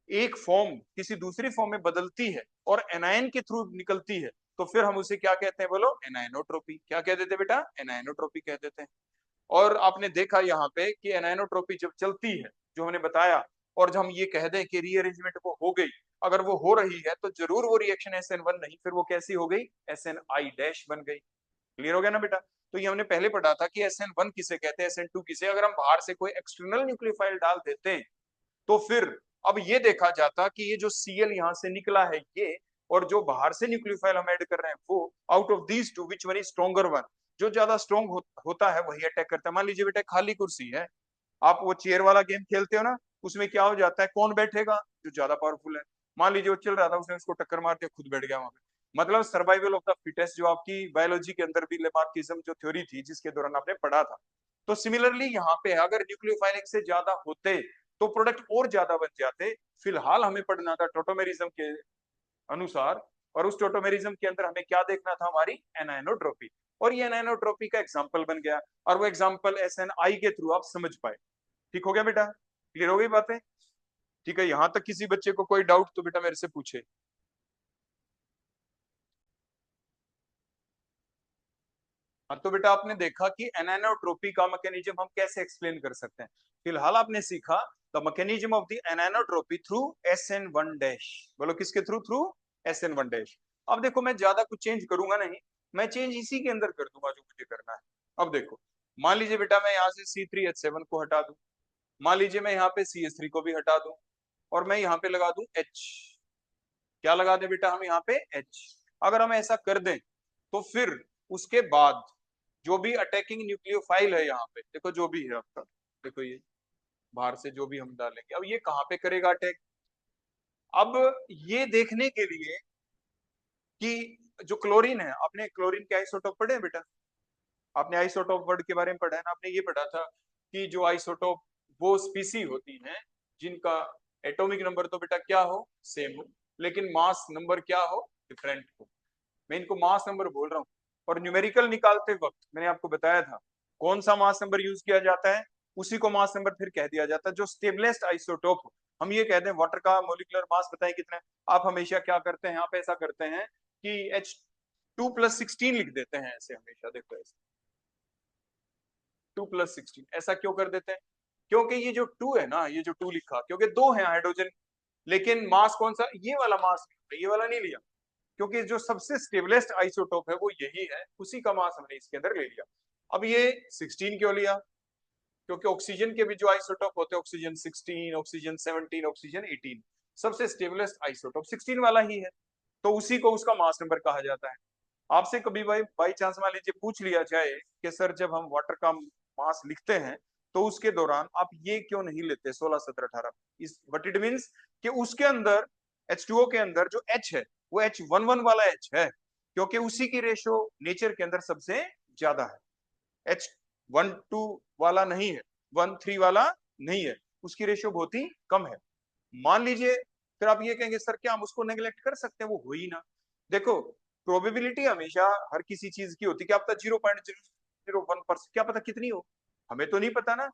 एक फॉर्म किसी दूसरी फॉर्म में बदलती है और एनायन के थ्रू निकलती है तो फिर हम उसे क्या कहते हैं बोलो? एनायनोट्रोपी। क्या कह देते बेटा? एनायनोट्रोपी कह देते हैं। और आपने देखा यहाँ पे कि एनायनोट्रोपी जब चलती है, जो हमने बताया, और जब हम ये कह दें कि रीअरेंजमेंट वो हो गई, अगर वो हो रही है तो जरूर वो रिएक्शन SN1 नहीं, फिर वो कैसी हो गई, SNI डैश बन गई। क्लियर हो गया ना बेटा? तो ये हमने पहले पढ़ा था कि SN1 किसे कहते हैं, SN2 किसे। अगर हम बाहर से कोई एक्सटर्नल न्यूक्लियोफाइल डाल देते हैं तो फिर अब ये देखा जाता कि ये जो Cl यहां से निकला है ये, और जो बाहर से न्यूक्लियोफाइल हम ऐड कर रहे हैं वो, out of these two which one is stronger one, जो ज्यादा स्ट्रॉन्ग होता है वही अटैक करता है। मान लीजिए बेटा खाली कुर्सी है, आप वो चेयर वाला गेम खेलते हो ना, उसमें क्या हो जाता है, कौन बैठेगा, जो ज्यादा पावरफुल है। मान लीजिए वो चल रहा था, उसने उसको टक्कर मार दिया, खुद बैठ गया वहां पे। मतलब सर्वाइवल ऑफ द फिटेस्ट, जो आपकी बायोलॉजी के अंदर भी लेमार्किज्म जो थ्योरी थी जिसके दौरान आपने पढ़ा था। तो सिमिलरली यहाँ पे अगर न्यूक्लियोफाइल एक से ज्यादा होते तो प्रोडक्ट और ज्यादा बन जाते। फिलहाल हमें पढ़ना था टोटोमेरिज्म के अनुसार, और उस टोटोमेरिज्म के अंदर हमें क्या देखना था, हमारी एनाइनोट्रोपी। और ये एनाइनोट्रोपी का एग्जाम्पल बन गया, और वो एग्जाम्पल SNI के थ्रू आप समझ पाए। ठीक हो गया बेटा? क्लियर हो गई बातें? ठीक है, यहां तक किसी बच्चे को कोई डाउट तो बेटा मेरे से पूछे। हाँ तो बेटा आपने देखा कि एनानोट्रोपी का मैकेनिज्म हम कैसे एक्सप्लेन कर सकते हैं। फिलहाल आपने सीखा the mechanism of the enantiotropy through SN1 dash. बोलो किसके थ्रू? Through SN1 dash. अब देखो मैं ज्यादा कुछ चेंज करूंगा नहीं, मैं चेंज इसी के अंदर कर दूंगा जो मुझे करना है। अब देखो, मान लीजिए बेटा मैं यहाँ से C3H7 को हटा दूं, मान लीजिए मैं यहाँ पे CH3 को भी हटा दूं, और मैं यहाँ पे लगा दूं H। क्या लगा दे बेटा हम यहाँ पे? H। अगर हम ऐसा कर दें तो फिर उसके बाद जो भी अटैकिंग न्यूक्लियोफाइल है यहाँ पे, देखो जो भी है आपका, देखो ये बाहर से जो भी हम डालेंगे, अब ये कहाँ पे करेगा अटैक। अब ये देखने के लिए कि जो क्लोरीन है, आपने क्लोरीन के आइसोटोप पढ़े हैं बेटा? आपने आइसोटोप वर्ड के बारे में पढ़ा है ना? आपने ये पढ़ा था कि जो आइसोटोप वो स्पीसी होती हैं जिनका एटॉमिक नंबर तो बेटा क्या हो, सेम हो, लेकिन मास नंबर क्या हो, डिफरेंट हो। मैं इनको मास नंबर बोल रहा हूँ। और न्यूमेरिकल निकालते वक्त मैंने आपको बताया था कौन सा मास नंबर यूज किया जाता है, उसी को मास नंबर फिर कह दिया जाता है जो स्टेबलेस्ट आइसोटोप हो। हम ये कहते हैं वाटर का मोलिकुलर मास बताएं कितना है, आप हमेशा क्या करते हैं, आप ऐसा करते हैं कि H2+16 लिख देते हैं ऐसे, हमेशा देखो ऐसे 2+16 ऐसा क्यों कर देते हैं? क्योंकि ये जो 2 है ना, ये जो 2 लिखा, क्योंकि दो है हाइड्रोजन, लेकिन मास कौन सा, ये वाला मास, ये वाला नहीं लिया, क्योंकि जो सबसे स्टेबलेस्ट आइसोटोप है वो यही है, उसी का मास हमने इसके अंदर ले लिया। अब ये 16 क्यों लिया? क्योंकि ऑक्सीजन के भी जो आइसोटोप होते हैं, ऑक्सीजन 16, ऑक्सीजन 17, ऑक्सीजन 18, सबसे स्टेबलेस्ट आइसोटोप 16 वाला ही है, तो उसी को उसका मास नंबर कहा जाता है। आपसे कभी बाई चांस मान लीजिए पूछ लिया जाए कि सर जब हम वाटर का मास लिखते हैं तो उसके दौरान आप ये क्यों नहीं लेते 16, 17, 18, इस वट इट मीन्स कि उसके अंदर H2O के अंदर जो H है वो H11 वाला H है, क्योंकि उसी की रेशो नेचर के अंदर सबसे ज्यादा है। H12 वाला नहीं है, 13 वाला नहीं है, उसकी रेशो बहुत ही कम है। मान लीजिए फिर आप ये कहेंगे सर क्या हम उसको नेग्लेक्ट कर सकते हैं, वो हो ही ना। देखो प्रोबेबिलिटी हमेशा हर किसी चीज की होती है, क्या पता 0.001%, क्या पता कितनी हो, हमें तो नहीं पता ना।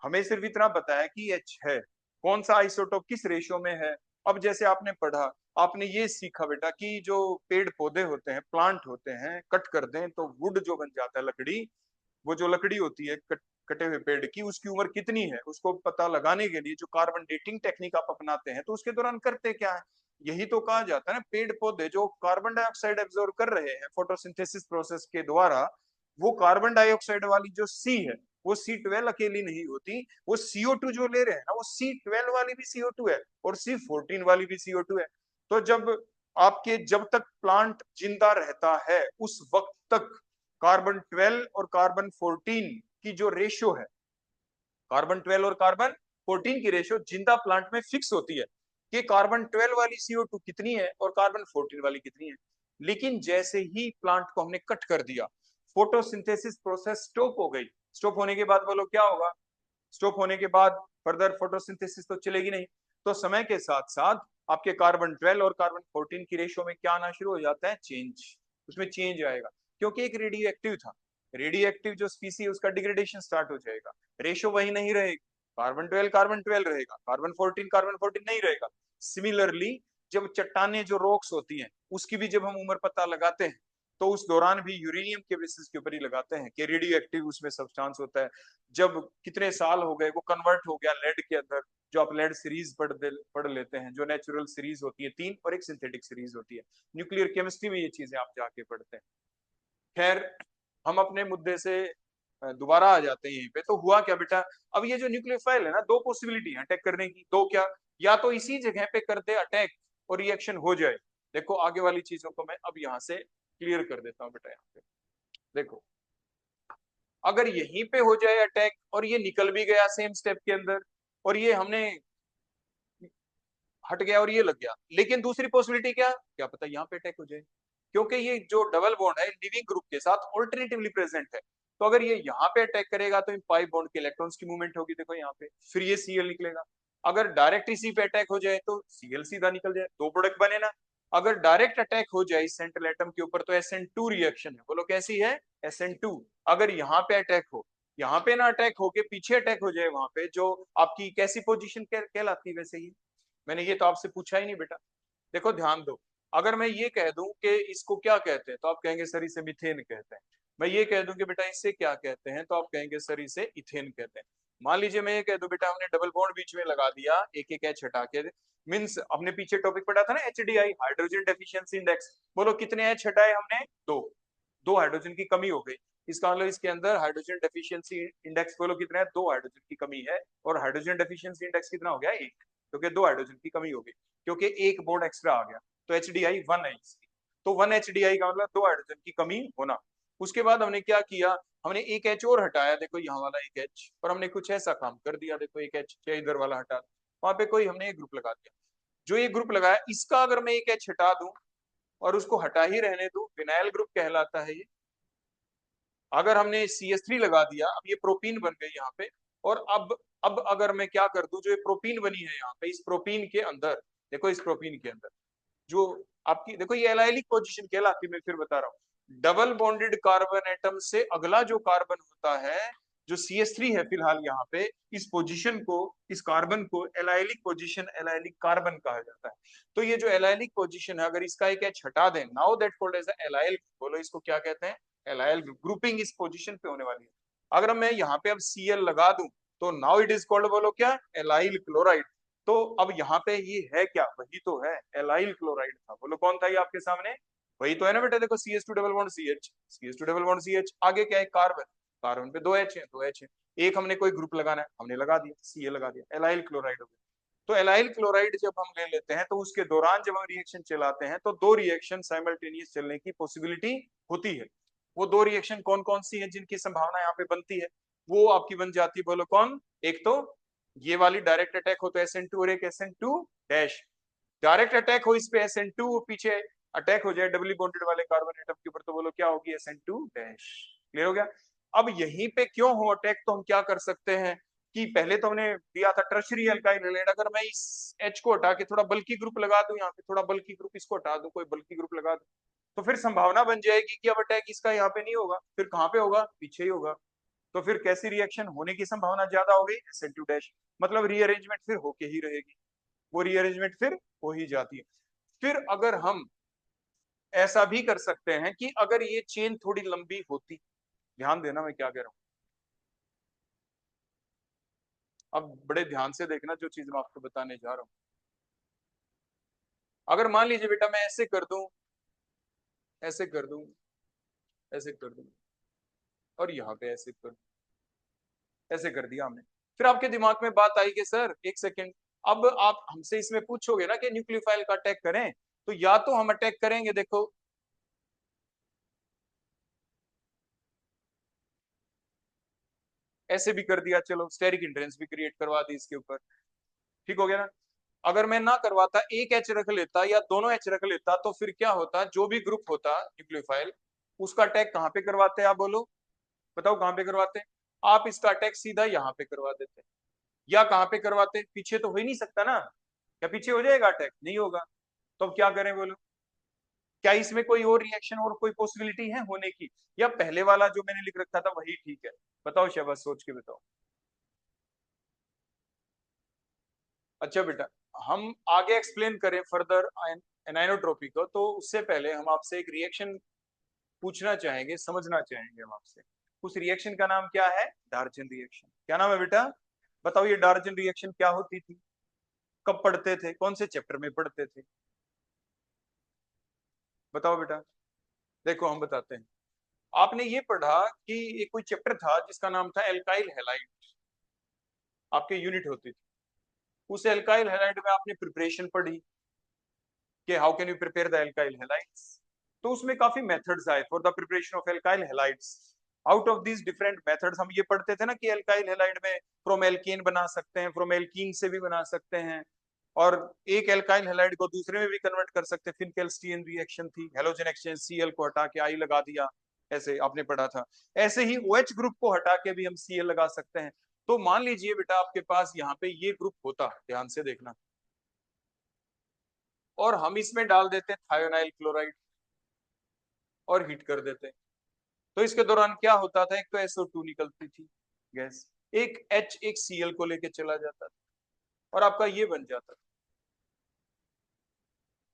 हमें सिर्फ इतना पता है कि H है, कौन सा आइसोटोप किस रेशियो में है। अब जैसे आपने पढ़ा, आपने ये सीखा बेटा कि जो पेड़ पौधे होते हैं, प्लांट होते हैं, कट कर दें तो वुड जो बन जाता है, लकड़ी, वो जो लकड़ी होती है कटे हुए पेड़ की, उसकी उम्र कितनी है उसको पता लगाने के लिए जो कार्बन डेटिंग टेक्निक आप अपनाते हैं, तो उसके दौरान करते क्या है, यही तो कहा जाता है ना, पेड़ पौधे जो कार्बन डाइऑक्साइड एब्जॉर्ब कर रहे हैं फोटोसिंथेसिस प्रोसेस के द्वारा, वो कार्बन डाइऑक्साइड वाली जो सी है, वो C12 अकेली नहीं होती, वो CO2 जो ले रहे हैं ना, वो C12 वाली भी CO2 है और C14 वाली भी CO2 है। तो जब तक प्लांट जिंदा रहता है उस वक्त तक कार्बन 12 और कार्बन 14 की जो रेशियो है, कार्बन 12 और कार्बन 14 की रेशियो जिंदा प्लांट में फिक्स होती है कि कार्बन 12 वाली CO2 कितनी है और कार्बन 14 वाली कितनी है। लेकिन जैसे ही प्लांट को हमने कट कर दिया, फोटोसिंथेसिस प्रोसेस स्टॉप हो गई। स्टॉप होने के बाद बोलो क्या होगा, स्टॉप होने के बाद फर्दर फोटोसिंथेसिस तो चलेगी नहीं, तो समय के साथ साथ आपके कार्बन 12 और कार्बन 14 की रेशियो में क्या आना शुरू हो जाता है, चेंज, उसमें चेंज आएगा, क्योंकि एक रेडियो एक्टिव था, रेडियो एक्टिव जो स्पीसी है उसका डिग्रेडेशन स्टार्ट हो जाएगा, रेशियो वही नहीं रहेगी, कार्बन 12 रहेगा, कार्बन 14 नहीं रहेगा। सिमिलरली जब चट्टाने जो रॉक्स होती हैं उसकी भी जब हम उम्र पता लगाते हैं तो उस दौरान भी यूरेनियम के बेसिस के ऊपर ही लगाते हैं कि रेडियो एक्टिव उसमें सब्सटेंस होता है। जब कितने साल हो गए वो कन्वर्ट हो गया लेड के अंदर, जो आप लेड सीरीज पढ़ लेते हैं, जो नेचुरल सीरीज होती है 3 और एक सिंथेटिक सीरीज होती है, न्यूक्लियर केमिस्ट्री में ये चीजें आप जाके पढ़ते हैं। खैर, हम अपने मुद्दे से दोबारा आ जाते हैं यहीं पे। तो हुआ क्या बेटा, अब ये जो न्यूक्लियोफाइल है ना, दो पॉसिबिलिटी है अटैक करने की। दो क्या, या तो इसी जगह पे कर दे अटैक और रिएक्शन हो जाए। देखो आगे वाली चीजों को मैं अब यहाँ से क्लियर कर देता हूँ बेटा। यहाँ पे देखो, अगर यहीं पे हो जाए अटैक और ये निकल भी गया सेम स्टेप के अंदर, और ये हमने हट गया और ये लग गया, लेकिन दूसरी पॉसिबिलिटी क्या क्या पता यहाँ पे अटैक हो जाए, क्योंकि ये जो डबल बॉन्ड है लिविंग ग्रुप के साथ ऑल्टरनेटिवली प्रेजेंट है। तो अगर ये यहाँ पे अटैक करेगा तो इन पाई बॉन्ड के इलेक्ट्रॉन्स की मूवमेंट होगी, देखो यहाँ पे, फिर ये सीएल निकलेगा। अगर डायरेक्ट इसी पे अटैक हो जाए तो सीएल सीधा निकल जाए, दो प्रोडक्ट बने ना। अगर डायरेक्ट अटैक हो जाए सेंट्रल एटम के ऊपर तो SN2 रिएक्शन है, बोलो कैसी है, SN2। अगर यहाँ पे अटैक हो, यहाँ पे ना अटैक होके पीछे अटैक हो जाए, वहां पे जो आपकी कैसी पोजीशन कहलाती है वैसे ही। मैंने ये तो आपसे पूछा ही नहीं बेटा। देखो ध्यान दो, अगर मैं ये कह दूं कि इसको क्या कहते हैं तो आप कहेंगे सर इसे मीथेन कहते हैं। मैं ये कह दूं कि बेटा इससे क्या कहते हैं तो आप कहेंगे सर इसे इथेन कहते हैं। मान लीजिए मैं ये कह दूं बेटा हमने डबल बॉन्ड बीच में लगा दिया, एक एक एच हटा के, मीन्स हमने पीछे टॉपिक पढ़ा था ना HDI, हाइड्रोजन डेफिशिएंसी इंडेक्स, बोलो कितने एच हटाए हमने, दो। दो हाइड्रोजन की कमी हो गई, इसका मतलब इसके अंदर हाइड्रोजन डेफिशिएंसी इंडेक्स बोलो कितना है, दो हाइड्रोजन की कमी है। और हाइड्रोजन डेफिशिएंसी इंडेक्स कितना हो गया, एक, क्योंकि दो हाइड्रोजन की कमी हो गई, क्योंकि एक बॉन्ड एक्स्ट्रा आ गया। तो HDI 1 है इसकी। तो 1 HDI का मतलब दो हाइड्रोजन की कमी होना। उसके बाद हमने क्या किया, हमने एक एच और हटाया, देखो यहाँ वाला एक एच, और हमने कुछ ऐसा काम कर दिया, देखो एक एच इधर वाला हटा, वहां पे कोई हमने एक ग्रुप लगा दिया। जो ये ग्रुप लगाया इसका अगर मैं एक एच हटा दूं और उसको हटा ही रहने दूं, विनाइल ग्रुप कहलाता है ये। अगर हमने CH3 लगा दिया, अब ये प्रोपीन बन गई यहाँ पे। और अब अगर मैं क्या कर दूं, जो ये प्रोपीन बनी है यहाँ पे, इस प्रोपीन के अंदर, देखो इस प्रोपीन के अंदर जो आपकी, देखो ये एलाइलिक पोजीशन कहलाती है, मैं फिर बता रहा हूँ। डबल बॉन्डेड कार्बन एटम से अगला जो कार्बन होता है, जो CH3 है फिलहाल यहाँ पे, इस पोजीशन को, इस कार्बन को एलाइलिक पोजीशन, एलाइलिक कार्बन कहा जाता है। तो ये जो एलाइलिक पोजीशन है, अगर इसका एक एच हटा दें, now that called as allyl, बोलो इसको क्या कहते हैं, एलाइल ग्रुपिंग इस पोजीशन पे होने वाली है। अगर मैं यहाँ पे अब Cl लगा दूं तो नाउ इट इज कॉल्ड, बोलो क्या, एलाइल क्लोराइड। तो अब यहाँ पे ये है क्या, वही तो है, एलाइल क्लोराइड था, बोलो कौन था ये आपके सामने, वही तो है ना बेटा। देखो CH2 double bond CH, CH2 double bond CH, आगे क्या है, कार्बन, कार्बन पे दो एच है, दो एच है, एक हमने कोई ग्रुप लगाना है, हमने लगा दिया, Cl लगा दिया, एलाइल क्लोराइड हो गया। तो एलाइल क्लोराइड जब हम ले लेते हैं तो उसके दौरान जब हम रिएक्शन चलाते हैं तो दो रिएक्शन साइमल्टेनियस चलने की पॉसिबिलिटी होती है। वो दो रिएक्शन कौन कौन सी है जिनकी संभावना यहाँ पे बनती है, वो आपकी बन जाती है, बोलो कौन, एक तो ये वाली डायरेक्ट अटैक हो तो SN2 और एक SN2 डैश, डायरेक्ट अटैक हो इस पे SN2, पीछे अटैक हो जाए डबली बॉन्डेड वाले कार्बन एटम के ऊपर तो बोलो क्या होगी, SN2 डैश। क्लियर हो गया। अब यहीं पे क्यों हो अटैक, तो हम क्या कर सकते हैं कि पहले तो हमने दिया था टर्शियरी अल्काइल हैलाइड, अगर मैं इस H को हटा के थोड़ा बल्कि ग्रुप लगा दूं, यहाँ पे थोड़ा बल्कि ग्रुप इसको हटा दूं, कोई बल्कि ग्रुप लगा दूं, तो फिर संभावना बन जाएगी कि अब अटैक इसका यहाँ पे नहीं होगा, फिर कहाँ पे होगा, पीछे ही होगा। तो फिर कैसी रिएक्शन होने की संभावना ज्यादा हो गई, SN2 डैश, मतलब रीअरेंजमेंट फिर होके ही रहेगी, वो रीअरेंजमेंट फिर हो ही जाती है। फिर अगर हम ऐसा भी कर सकते हैं कि अगर ये चेन थोड़ी लंबी होती, ध्यान देना मैं क्या कह रहा हूं, अब बड़े ध्यान से देखना जो चीज मैं आपको बताने जा रहा हूं। अगर मान लीजिए बेटा मैं ऐसे कर दूं, ऐसे कर दूं, ऐसे कर दूं, और यहाँ पे ऐसे कर, ऐसे कर दिया हमने, फिर आपके दिमाग में बात आई कि सर एक सेकेंड, अब आप हमसे इसमें पूछोगे ना कि न्यूक्लियोफाइल का अटैक करें, तो या तो हम अटैक करेंगे, देखो ऐसे भी कर दिया, चलो स्टेरिक इंट्रेंस भी क्रिएट करवा दी इसके ऊपर, ठीक हो गया ना। अगर मैं ना करवाता, एक एच रख लेता या दोनों एच रख लेता, तो फिर क्या होता, जो भी ग्रुप होता न्यूक्लियोफाइल, उसका अटैक कहाँ पे करवाते हैं आप बोलो, बताओ कहाँ पे करवाते हैं, आप इसका अटैक सीधा यहाँ पे करवा देते, या कहाँ पे करवाते, पीछे तो हो ही नहीं सकता ना, क्या पीछे हो जाएगा अटैक, नहीं होगा। तो अब क्या करें बोलो, क्या इसमें कोई और रिएक्शन और कोई पॉसिबिलिटी है होने की, या पहले वाला जो मैंने लिख रखा था वही ठीक है, बताओ शहबाज, सोच के बताओ। अच्छा बेटा, हम आगे एक्सप्लेन करें फर्दर एनाइनोट्रोपी को, तो उससे पहले हम आपसे एक रिएक्शन पूछना चाहेंगे, समझना चाहेंगे हम आपसे। उस रिएक्शन का नाम क्या है? डार्जन रिएक्शन। क्या नाम है बेटा? बताओ ये डार्जन रिएक्शन क्या होती थी, कब पढ़ते थे, कौन से चैप्टर में पढ़ते थे? बताओ बेटा। देखो हम बताते हैं। आपने ये पढ़ा कि एक कोई चैप्टर था जिसका नाम था एल्काइल हैलाइड, आपके यूनिट होती थी। उस एल्काइल हैलाइड में आपने प्रिपरेशन पढ़ी कि how can you prepare the alkyl halides. तो उसमें काफी मेथड्स आए for the preparation of alkyl halides. Out of these different methods हम ये पढ़ते थे ना कि एल्काइल हैलाइड में फ्रॉम एल्केन बना सकते हैं, फ्रॉम एल्कीन से भी बना सकते हैं, और एक एल्काइल हैलाइड को दूसरे में भी कन्वर्ट कर सकते हैं। फिनकेल्स्टीन रिएक्शन थी, हेलोजन एक्सचेंज, Cl को हटा के I लगा दिया, ऐसे आपने पढ़ा था। ऐसे ही OH ग्रुप को हटा के भी हम Cl लगा सकते हैं। तो मान लीजिए बेटा आपके पास यहाँ पे ये ग्रुप होता है, ध्यान से देखना, और हम इसमें डाल देते हैं थायोनाइल क्लोराइड और हीट कर देते हैं। तो इसके दौरान क्या होता था, एक तो SO2 निकलती थी गैस, एक H एक Cl को लेके चला जाता था, और आपका ये बन जाता था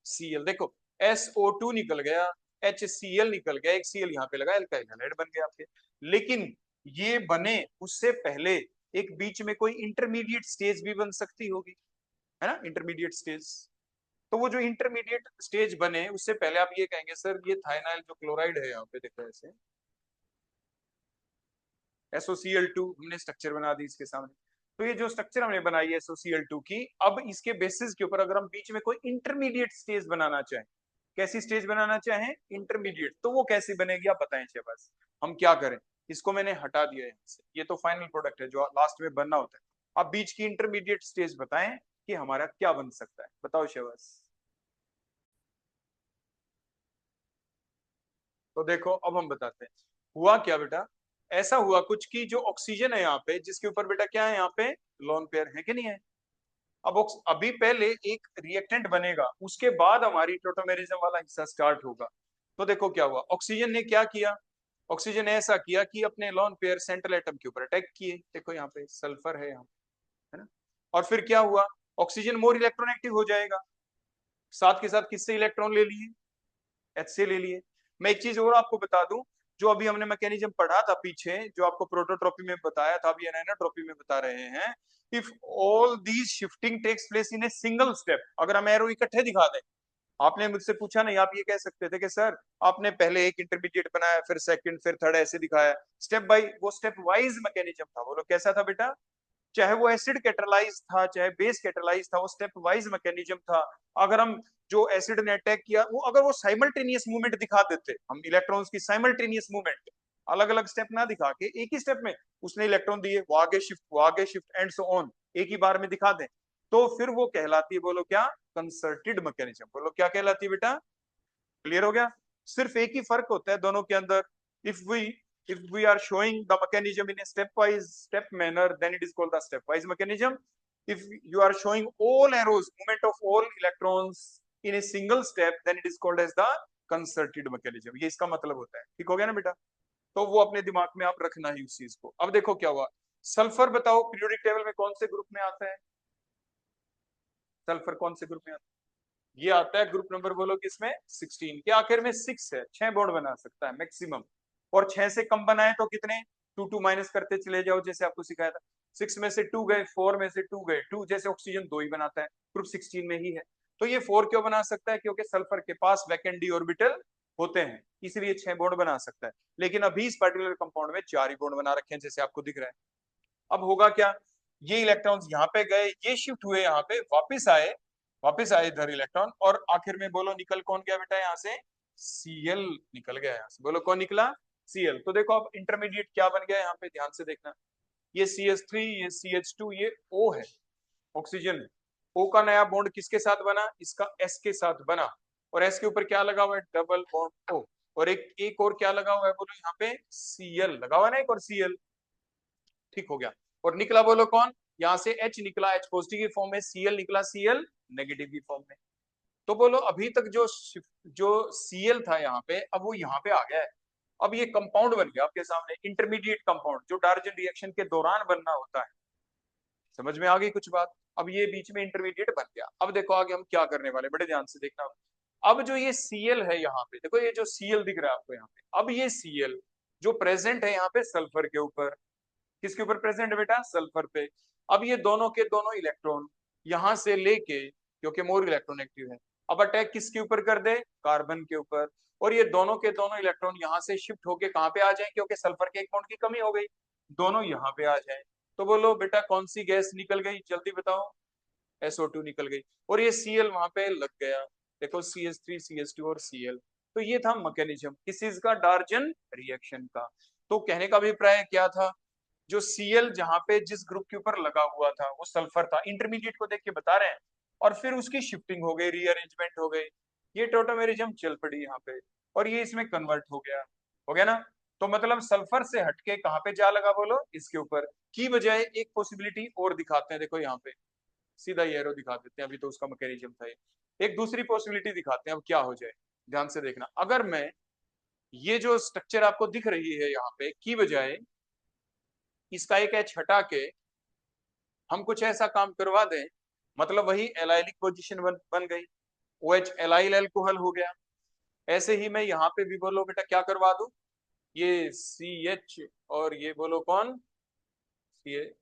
Cl। देखो SO2 निकल गया, HCl निकल गया, एक Cl यहाँ पे लगा, एल्काइल हैलाइड बन गया आपके। लेकिन ये बने उससे पहले एक बीच में कोई इंटरमीडिएट स्टेज भी बन सकती होगी, है ना, इंटरमीडिएट स्टेज। तो वो जो इंटरमीडिएट स्टेज बने उससे पहले आप ये कहेंगे सर ये थाइनाइल जो क्लोराइड है यहाँ पे देखो ऐसे SOCl2, हमने स्ट्रक्चर बना दी इसके सामने। तो ये जो स्ट्रक्चर हमने बनाई है SOCl2 की, अब इसके बेसिस के ऊपर अगर हम बीच में कोई इंटरमीडिएट स्टेज बनाना चाहें, कैसी स्टेज बनाना चाहें? इंटरमीडिएट, तो वो कैसी बनेगी आप बताएं बस। हम क्या करें, इसको मैंने हटा दिया यहाँ से, ये तो फाइनल प्रोडक्ट है जो लास्ट में बनना होता है। अब बीच की इंटरमीडिएट स्टेज बताएं कि हमारा क्या बन सकता है, बताओ शहबाज। तो देखो अब हम बताते हैं हुआ क्या बेटा। ऐसा हुआ कुछ कि जो ऑक्सीजन है यहाँ पे, जिसके ऊपर बेटा क्या है यहाँ पे, लोन पेयर है कि नहीं है। अब अभी पहले एक रिएक्टेंट बनेगा, उसके बाद हमारी टोटोमेरिज्म वाला हिस्सा स्टार्ट होगा। तो देखो क्या हुआ, ऑक्सीजन ने क्या किया, ऑक्सीजन ने ऐसा किया कि अपने लोन पेयर सेंट्रल एटम के ऊपर अटैक किए। देखो यहाँ पे सल्फर है यहाँ, है ना। और फिर क्या हुआ, ऑक्सीजन मोर इलेक्ट्रोनेगेटिव हो जाएगा, साथ के साथ किससे इलेक्ट्रॉन ले लिए, H से ले लिए। मैं एक चीज और आपको बता दूं, जो अभी हमने मैकेनिज्म पढ़ा था पीछे, जो आपको प्रोटोट्रॉपी में बताया था, अभी एनाइनोट्रॉपी में बता रहे हैं। If all these shifting takes place in a single step, अगर हम एरो इकट्ठे दिखा दें। आपने मुझसे पूछा नहीं, आप ये कह सकते थे कि सर आपने पहले एक इंटरमीडिएट बनाया, फिर सेकंड, फिर थर्ड, ऐसे दिखाया स्टेप बाय, वो स्टेप वाइज मैकेनिज्म था। बोलो कैसा था बेटा, चाहे वो एसिड कैटालाइज था चाहे बेस कैटालाइज था, वो स्टेप वाइज मैकेनिज्म था। अगर हम जो एसिड ने अटैक किया, वो अगर वो साइमल्टेनियस मूवमेंट दिखा देते, हम इलेक्ट्रॉन्स की साइमल्टेनियस मूवमेंट, अलग अलग स्टेप ना दिखा के एक ही स्टेप में उसने इलेक्ट्रॉन दिए, वो आगे शिफ्ट एंड सो ऑन, एक ही बार में दिखा दें, तो फिर वो कहलाती है, बोलो क्या, कंसर्टेड मैकेनिज्म। बोलो क्या कहलाती है बेटा, क्लियर हो गया। सिर्फ एक ही फर्क होता है दोनों के अंदर, if we if we are showing the mechanism in a stepwise step manner, then it is called the stepwise mechanism. If you are showing all arrows movement of all electrons in a single step, then it is called as the concerted mechanism। ये इसका मतलब होता है, ठीक हो गया ना बेटा। तो वो अपने दिमाग में आप रखना ही उस चीज को। अब देखो क्या हुआ, सल्फर बताओ पीरियोडिक टेबल में कौन से ग्रुप में आता है, सल्फर कौन से ग्रुप में आता है? ये आता है ग्रुप नंबर, बोलो किसमें, 16 के आखिर में 6 है, 6 बॉन्ड बना सकता है मैक्सिमम। और 6 से कम बनाए तो कितने, 2 माइनस करते चले जाओ, जैसे आपको सिखाया था। 6 में से 2 गए, 4 में से 2 गए, 2 जैसे ऑक्सीजन 2 ही बनाता है, ग्रुप 16 में ही है। तो ये 4 क्यों बना सकता है, क्योंकि सल्फर के पास वैकेंट डी ऑर्बिटल होते हैं, इसलिए 6 बॉन्ड बना सकता है। लेकिन अभी इस पर्टिकुलर कंपाउंड में 4 ही बॉन्ड बना रखे हैं, जैसे आपको दिख रहा है। अब होगा क्या, ये इलेक्ट्रॉन्स यहाँ पे गए, ये शिफ्ट हुए यहाँ पे, वापस आए इधर इलेक्ट्रॉन, और आखिर में बोलो निकल कौन गया बेटा यहाँ से, Cl निकल गया यहाँ से। बोलो कौन निकला, Cl। तो देखो अब इंटरमीडिएट क्या बन गया यहाँ पे, ध्यान से देखना, ये CH3, ये CH2, ये O है, ऑक्सीजन है। O का नया बॉन्ड किसके साथ बना, इसका S के साथ बना, और S के ऊपर क्या लगा हुआ है, डबल बॉन्ड O। और एक और क्या लगा हुआ है, बोलो यहाँ पे Cl लगा हुआ है ना, एक और Cl, ठीक हो गया। और निकला बोलो कौन, यहाँ से H निकला, H पॉजिटिव की फॉर्म में, Cl निकला, Cl नेगेटिव की फॉर्म में। तो बोलो अभी तक जो Cl था यहाँ पे, अब वो यहाँ पे आ गया है। अब ये कंपाउंड बन गया आपके सामने, इंटरमीडिएट कंपाउंड, जो डार्जन रिएक्शन के दौरान बनना होता है। समझ में आ गई कुछ बात, अब ये बीच में इंटरमीडिएट बन गया। अब देखो आगे हम क्या करने वाले, बड़े ध्यान से देखना। अब जो ये Cl है यहाँ पे, देखो ये जो Cl दिख रहा है आपको यहाँ पे, अब ये Cl जो प्रेजेंट है यहाँ पे सल्फर के ऊपर, किसके ऊपर प्रेजेंट है बेटा, सल्फर पे। अब ये दोनों के दोनों इलेक्ट्रॉन यहां से लेके, क्योंकि मोर इलेक्ट्रोनेगेटिव है, अब अटैक किसके ऊपर कर दे, कार्बन के ऊपर। और ये दोनों के दोनों इलेक्ट्रॉन यहाँ से शिफ्ट होके कहाँ पे आ जाए, क्योंकि सल्फर के एक बॉन्ड की कमी हो गई, दोनों यहाँ पे आ जाए। तो बोलो बेटा कौन सी गैस निकल गई, जल्दी बताओ। SO2 निकल गई, और ये Cl वहां पे लग गया। देखो CH3 CH2 और Cl। तो ये था मैकेनिज्म किस चीज का, डार्जन रिएक्शन का। तो कहने का अभिप्राय क्या था, जो Cl जहां पे जिस ग्रुप के ऊपर लगा हुआ था वो सल्फर था, इंटरमीडिएट को देख के बता रहे हैं, और फिर उसकी शिफ्टिंग हो गई, रीअरेंजमेंट हो गई, ये टोटोमेरिज्म चल पड़ी यहाँ पे, और ये इसमें कन्वर्ट हो गया ना। तो मतलब सल्फर से हटके कहाँ पे जा लगा, बोलो इसके ऊपर। की बजाय एक पॉसिबिलिटी और दिखाते हैं, देखो यहाँ पे सीधा ये एरो दिखा देते हैं, अभी तो उसका मैकेनिज्म था ये। एक दूसरी पॉसिबिलिटी दिखाते हैं, अब क्या हो जाए, ध्यान से देखना। अगर मैं ये जो स्ट्रक्चर आपको दिख रही है यहाँ पे, की बजाय इसका एक एच हटा के हम कुछ ऐसा काम करवा दें, मतलब वही एलाइलिक पोजीशन बन गई, OH एलाइल अल्कोहल हो गया। ऐसे ही मैं यहाँ पे भी बोलो बेटा क्या करवा दूं, ये CH और ये बोलो कौन, ये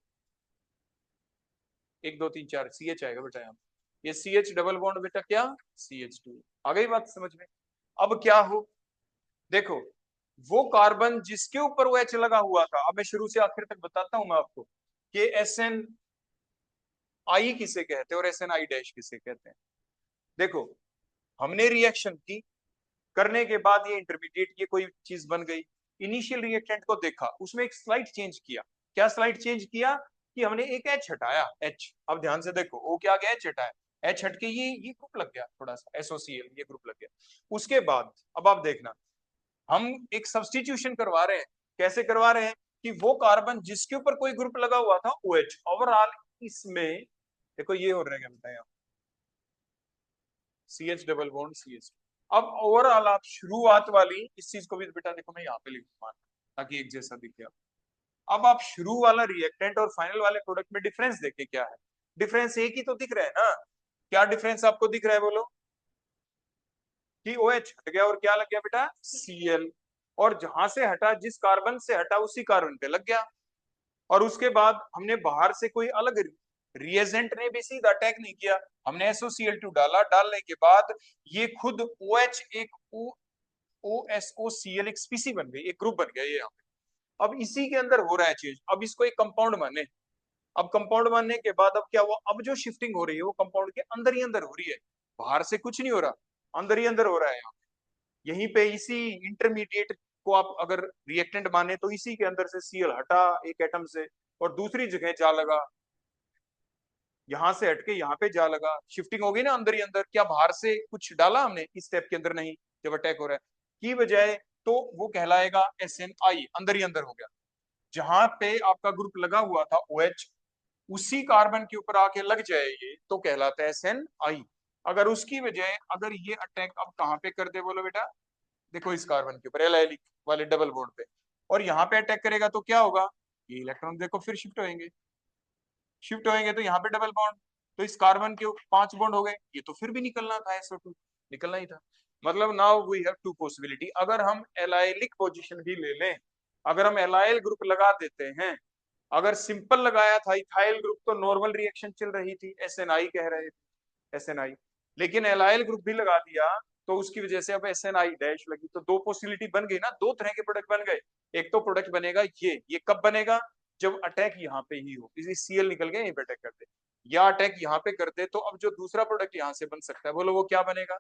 1 2 3 4 CH आएगा बेटा यहाँ, ये CH डबल बॉन्ड बेटा क्या, CH2। आ गई बात समझ में। अब क्या हो, देखो वो कार्बन जिसके ऊपर वो H लगा हुआ था, अब मैं शुरू से आखिर तक बताता हूं मैं आपको कि SNI किसे कहते हैं और SNI डैश किसे कहते हैं। देखो हमने रिएक्शन की, करने के बाद ये इंटरमीडिएट ये कोई चीज बन गई, इनिशियल रिएक्टेंट को देखा, उसमें एक स्लाइड चेंज किया। क्या स्लाइड चेंज किया, कि हमने एक H हटाया, H। अब ध्यान से देखो, वो क्या गया, H हटाया, H हटके ये ग्रुप लग गया, थोड़ा सा SOCl, ये ग्रुप लग गया। उसके बाद अब आप देखना, हम एक सब्स्टिट्यूशन करवा रहे हैं। कैसे करवा रहे हैं, कि वो कार्बन जिसके ऊपर कोई ग्रुप लगा हुआ था OH, ओवरऑल इसमें देखो ये हो रहेगा बेटा यहाँ CH डबल बॉन्ड CH। अब ओवरऑल आप शुरुआत वाली इस चीज को भी बेटा देखो मैं यहाँ पे लिख दूंगा ताकि एक जैसा दिखे। अब आप शुरू वाला रिएक्टेंट और फाइनल वाले प्रोडक्ट में डिफरेंस देखे, क्या है डिफरेंस, एक ही तो दिख रहा है ना। क्या डिफरेंस आपको दिख रहा है, बोलो, कि OH हट गया और क्या लग गया बेटा, Cl। और जहां से हटा, जिस कार्बन से हटा उसी कार्बन पे लग गया। और उसके बाद हमने बाहर से कोई अलग रिएजेंट ने भी सीधा अटैक नहीं किया, हमने SOCl2 डाला, डालने के बाद ये खुद OH एक OSOCl एक स्पीसी बन गई, एक ग्रुप बन गया ये यहाँ पे। अब इसी के अंदर हो रहा है चीज, अब इसको एक कंपाउंड माने। अब कंपाउंड मानने के बाद अब क्या हुआ, अब जो शिफ्टिंग हो रही है वो कंपाउंड के अंदर ही अंदर हो रही है, बाहर से कुछ नहीं हो रहा, अंदर ही अंदर हो रहा है यहाँ पे। यहीं पे इसी इंटरमीडिएट को आप अगर रिएक्टेंट माने तो इसी के अंदर से Cl हटा एक एटम से और दूसरी जगह जा लगा, यहां से हटके यहाँ पे जा लगा, शिफ्टिंग होगी ना अंदर ही अंदर। क्या बाहर से कुछ डाला हमने इस स्टेप के अंदर, नहीं, जब अटैक हो रहा है की बजाय, तो वो कहलाएगा SNI, अंदर ही अंदर हो गया। जहां पे आपका ग्रुप लगा हुआ था OH, उसी कार्बन के ऊपर आके लग जाए ये, तो कहलाता है SNI। अगर उसकी बजाय अगर ये अटैक अब कहाँ पे कर दे, बोलो बेटा, देखो इस कार्बन के ऊपर एलाइलिक वाले डबल बॉन्ड पे, और यहाँ पे अटैक करेगा तो क्या होगा, ये इलेक्ट्रॉन देखो फिर शिफ्ट होंगे, शिफ्ट होंगे तो यहाँ पे डबल बॉन्ड, तो इस कार्बन के 5 बॉन्ड हो गए, ये तो फिर भी निकलना था, SO2 निकलना ही था। मतलब now we have two possibility, अगर हम एलाइलिक पोजीशन भी ले लें, अगर हम एलाइल ग्रुप लगा देते हैं, अगर सिंपल लगाया था इथाइल ग्रुप तो नॉर्मल रिएक्शन चल रही थी, SNI कह रहे थे, SNI। लेकिन एलाइल ग्रुप भी लगा दिया तो उसकी वजह से अब SNI डैश लगी, तो दो पॉसिबिलिटी बन गई ना, दो तरह के प्रोडक्ट बन गए। एक तो प्रोडक्ट बनेगा ये कब बनेगा, जब अटैक यहाँ पे ही हो, इसी Cl निकल गए यहीं पे अटैक कर दे, या अटैक यहाँ पे करते, तो अब जो दूसरा प्रोडक्ट यहाँ से बन सकता है, बोलो वो क्या बनेगा,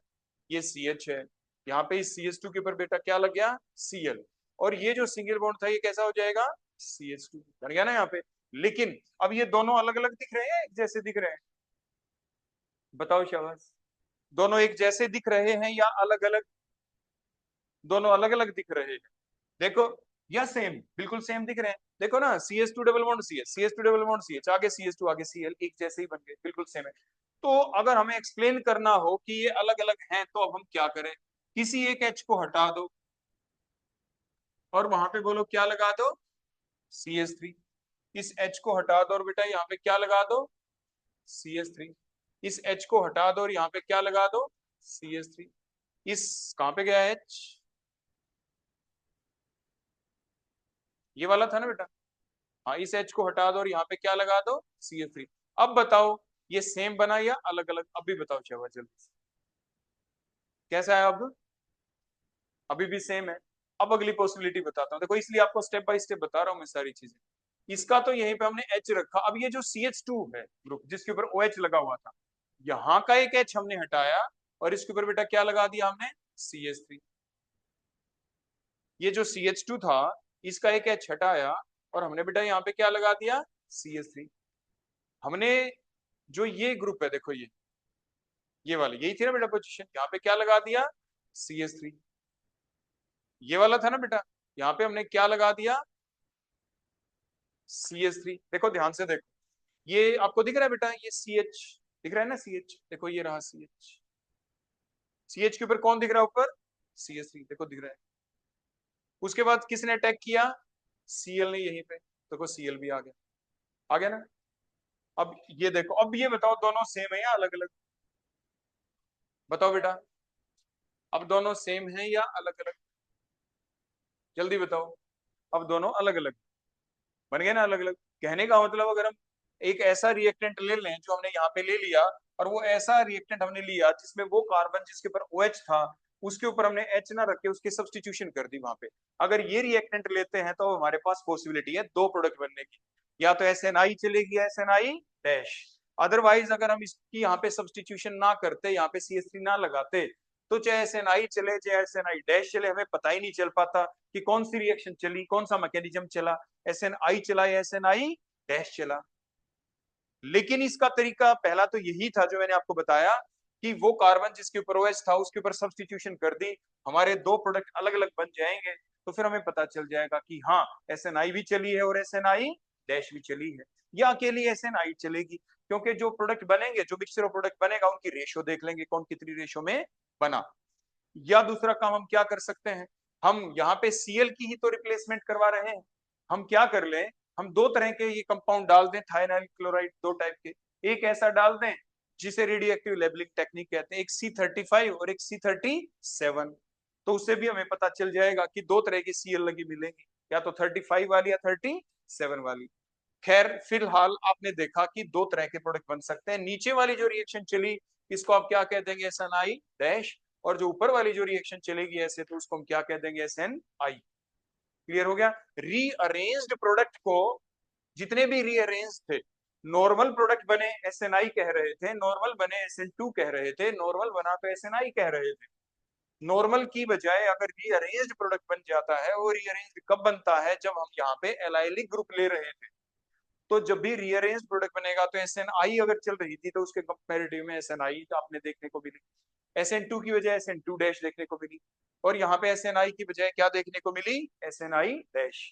ये CH है, यहाँ पे इस CH2 के ऊपर बेटा क्या लग गया, Cl, और ये जो सिंगल बॉन्ड था ये कैसा हो जाएगा, CH2 बन गया ना यहाँ पे। लेकिन अब ये दोनों अलग अलग दिख रहे हैं एक जैसे दिख रहे हैं, बताओ शाबाश, दोनों एक जैसे दिख रहे हैं या अलग अलग, दोनों अलग अलग दिख रहे हैं, देखो, या सेम, बिल्कुल सेम दिख रहे हैं, देखो ना, CH2 double bond CH, CH2 double bond CH, आगे CH2 आगे Cl, एक जैसे ही बन गए, बिल्कुल सेम है। तो अगर हमें एक्सप्लेन करना हो कि ये अलग अलग हैं, तो अब हम क्या करें, किसी एक H को हटा दो और वहां पे बोलो क्या लगा दो, CH3। इस H को हटा दो और बेटा यहाँ पे क्या लगा दो, CH3। इस H को हटा दो और यहाँ पे क्या लगा दो, CH3। इस कहां पे गया एच, ये वाला था ना बेटा। हाँ, इस एच को हटा दो और यहाँ पे क्या लगा दो, CH3। अब बताओ ये सेम बना या अलग अलग, अभी बताओ शहबाज जल्दी से, कैसा है अब, अभी भी सेम है। अब अगली पॉसिबिलिटी बताता हूँ, देखो इसलिए आपको स्टेप बाय स्टेप बता रहा हूँ मैं सारी चीजें। इसका तो यहीं पे हमने एच रखा, अब ये जो CH2 है ग्रुप जिसके ऊपर OH लगा हुआ था, यहाँ का एक एच हमने हटाया और इसके ऊपर बेटा क्या लगा दिया हमने, CH3। ये जो CH2 था इसका एक एच हटाया और हमने बेटा यहाँ पे क्या लगा दिया, CH3। हमने जो ये ग्रुप है देखो ये वाले यही थी ना बेटा पोजीशन, यहाँ पे क्या लगा दिया, CH3। ये वाला था ना बेटा, यहाँ पे हमने क्या लगा दिया, CH3। देखो ध्यान से देखो, ये आपको दिख रहा है बेटा, ये CH दिख रहा है ना, CH देखो ये रहा CH। CH के ऊपर कौन दिख रहा है ऊपर, CH3 देखो दिख रहा है। उसके बाद किसने अटैक किया, Cl ने यहीं पे, देखो Cl भी आ गया ना। अब ये देखो, अब ये बताओ दोनों सेम है या अलग अलग, बताओ बेटा, अब दोनों सेम है या अलग अलग, जल्दी बताओ। अब दोनों अलग अलग बन गए ना, अलग अलग। कहने का मतलब अगर हम एक ऐसा रिएक्टेंट ले लें जो हमने यहाँ पे ले लिया, और वो ऐसा रिएक्टेंट हमने लिया जिसमें वो कार्बन जिसके ऊपर OH था उसके ऊपर हमने H ना रख के उसकी सब्स्टिट्यूशन कर दी वहां पे, अगर ये रिएक्टेंट लेते हैं तो हमारे पास पॉसिबिलिटी है दो प्रोडक्ट बनने की, या तो SNI चलेगी या SNI डैश। अदरवाइज अगर हम इसकी यहाँ पे सब्स्टिट्यूशन ना करते, यहाँ पे CH3 ना लगाते, तो चाहे SNI चले चाहे SNI डैश चले, हमें पता ही नहीं चल पाता कि कौन सी रिएक्शन चली, कौन सा मैकेनिज्म चला, SNI चला या SNI डैश चला। लेकिन इसका तरीका पहला तो यही था जो मैंने आपको बताया कि वो कार्बन जिसके ऊपर OH था उसके ऊपर सब्स्टिट्यूशन कर दी, हमारे दो प्रोडक्ट अलग अलग बन जाएंगे, तो फिर हमें पता चल जाएगा कि हाँ SNI भी चली है और SNI डैश भी चली है, या अकेली SNI चलेगी। क्योंकि जो प्रोडक्ट बनेंगे, जो मिक्सचर ऑफ प्रोडक्ट बनेगा उनकी रेशो देख लेंगे कौन कितनी रेशो में बना। या दूसरा काम हम क्या कर सकते हैं, हम यहाँ पे Cl की ही तो रिप्लेसमेंट करवा रहे हैं, हम क्या कर लें, हम दो तरह के ये कंपाउंड डाल दें थायनाइल क्लोराइड, दो टाइप के, एक ऐसा डाल दें जिसे रेडियो एक्टिव लेबलिंग टेक्निक कहते हैं, एक C35 और एक C37। तो उससे भी हमें पता चल जाएगा कि दो तरह की Cl लगी मिलेंगी, या तो 35 वाली या 37 वाली। खैर फिलहाल आपने देखा कि दो तरह के प्रोडक्ट बन सकते हैं। नीचे वाली जो रिएक्शन चली इसको आप क्या कह देंगे, SNI डैश, और जो ऊपर वाली जो रिएक्शन चलेगी ऐसे तो उसको हम क्या कह देंगे, SNI। क्लियर हो गया। रीअरेंज्ड प्रोडक्ट को, जितने भी रीअरेंज थे, नॉर्मल प्रोडक्ट बने SNI कह रहे थे, नॉर्मल बने SN2 कह रहे थे, नॉर्मल बना तो SNI कह रहे थे। नॉर्मल की बजाय अगर रीअरेंज्ड प्रोडक्ट बन जाता है, वो रीअरेंज्ड कब बनता है, जब हम यहाँ पे एलाइलिक ग्रुप ले रहे थे। तो जब भी रीअरेंज प्रोडक्ट बनेगा तो SNI अगर चल रही थी तो उसके कंपैरेटिव में SNI आपने देखने को मिली, SN2 की बजाय SN2 डैश देखने को मिली, और यहाँ पे SNI की बजाय क्या देखने को मिली, SNI डैश।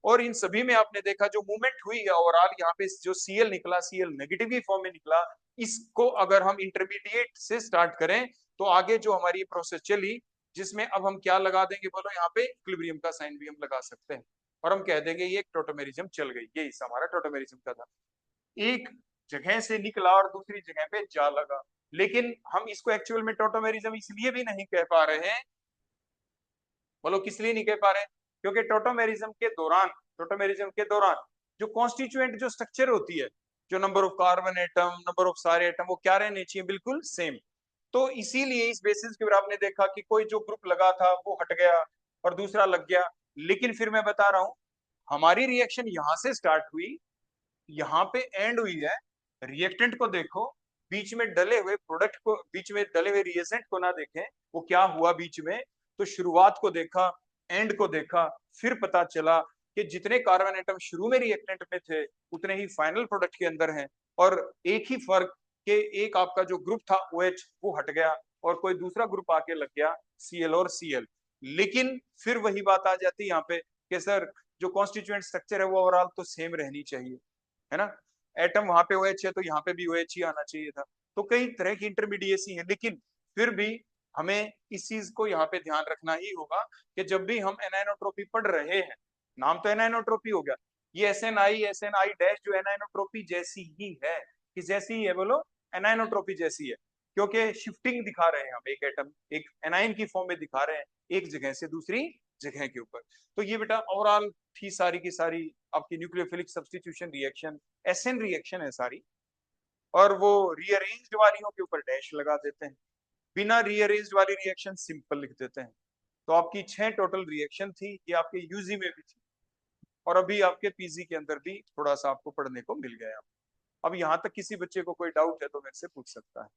और इन सभी में आपने देखा जो मूवमेंट हुई है ओवरऑल, यहाँ पे जो Cl निकला, Cl नेगेटिव ही फॉर्म में निकला। इसको अगर हम इंटरमीडिएट से स्टार्ट करें तो आगे जो हमारी प्रोसेस चली, जिसमें अब हम क्या लगा देंगे बोलो, यहाँ पे इक्विलिब्रियम का साइन भी हम लगा सकते हैं, और हम कह देंगे ये एक टोटोमेरिज्म चल गई, ये हिस्सा हमारा टोटोमेरिज्म का था, एक जगह से निकला और दूसरी जगह पे जा लगा। लेकिन हम इसको एक्चुअल में टोटोमेरिज्म इसलिए भी नहीं कह पा रहे हैं, बोलो किस लिए नहीं कह पा रहे हैं, क्योंकि टोटोमेरिज्म के दौरान जो कॉन्स्टिट्यूएंट जो स्ट्रक्चर होती है, जो number of carbon atom, number of सारे एटम, वो क्या रहने चाहिए, बिल्कुल सेम। तो इसीलिए इस बेसिस के ऊपर आपने देखा कि कोई जो ग्रुप लगा था वो हट गया और दूसरा लग गया। लेकिन फिर मैं बता रहा हूं, हमारी रिएक्शन यहां से स्टार्ट हुई, यहाँ पे एंड हुई है। रिएक्टेंट को देखो, बीच में डले हुए प्रोडक्ट को, बीच में डले हुए रिएजेंट को ना देखें वो क्या हुआ बीच में, तो शुरुआत को देखा, एंड को देखा, फिर पता चला कि जितने कार्बन एटम शुरू में रिएक्टेंट में थे उतने ही फाइनल प्रोडक्ट के अंदर हैं, और एक ही फर्क के एक आपका जो ग्रुप था OH वो हट गया और कोई दूसरा ग्रुप आके लग गया, Cl और Cl। लेकिन फिर वही बात आ जाती है यहाँ पे कि सर जो कॉन्स्टिट्यूएंट स्ट्रक्चर है वो ओवरऑल तो सेम रहनी चाहिए, है ना। एटम वहां पे OH है तो यहाँ पे भी OH ही आना चाहिए था। तो कई तरह की इंटरमीडिएसी है, लेकिन फिर भी हमें इस चीज को यहाँ पे ध्यान रखना ही होगा कि जब भी हम एनाइनोट्रोपी पढ़ रहे हैं, नाम तो एनाइनोट्रोपी हो गया, ये SNI डैश जो एनाइनोट्रोपी जैसी ही है, कि जैसी ही है बोलो, एनाइनोट्रोपी जैसी है। क्योंकि शिफ्टिंग दिखा रहे हैं हम, एक एटम एक एनाइन की फॉर्म में दिखा रहे हैं एक जगह से दूसरी जगह के ऊपर। तो ये बेटा ओवरऑल थी सारी की सारी आपकी nucleophilic substitution reaction, SN reaction है सारी। और वो रीअरेंज्ड वालियों के ऊपर डैश लगा देते हैं, बिना रीअरेंज्ड वाली रिएक्शन सिंपल लिख देते हैं। तो आपकी 6 टोटल रिएक्शन थी, ये आपके यूजी में भी थी और अभी आपके पीजी के अंदर भी थोड़ा सा आपको पढ़ने को मिल गया। अब यहाँ तक किसी बच्चे को कोई डाउट है तो मेरे से पूछ सकता है।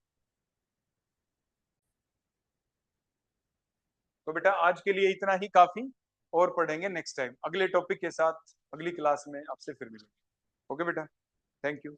तो बेटा आज के लिए इतना ही काफी, और पढ़ेंगे नेक्स्ट टाइम अगले टॉपिक के साथ, अगली क्लास में आपसे फिर मिलेंगे। ओके बेटा, थैंक यू।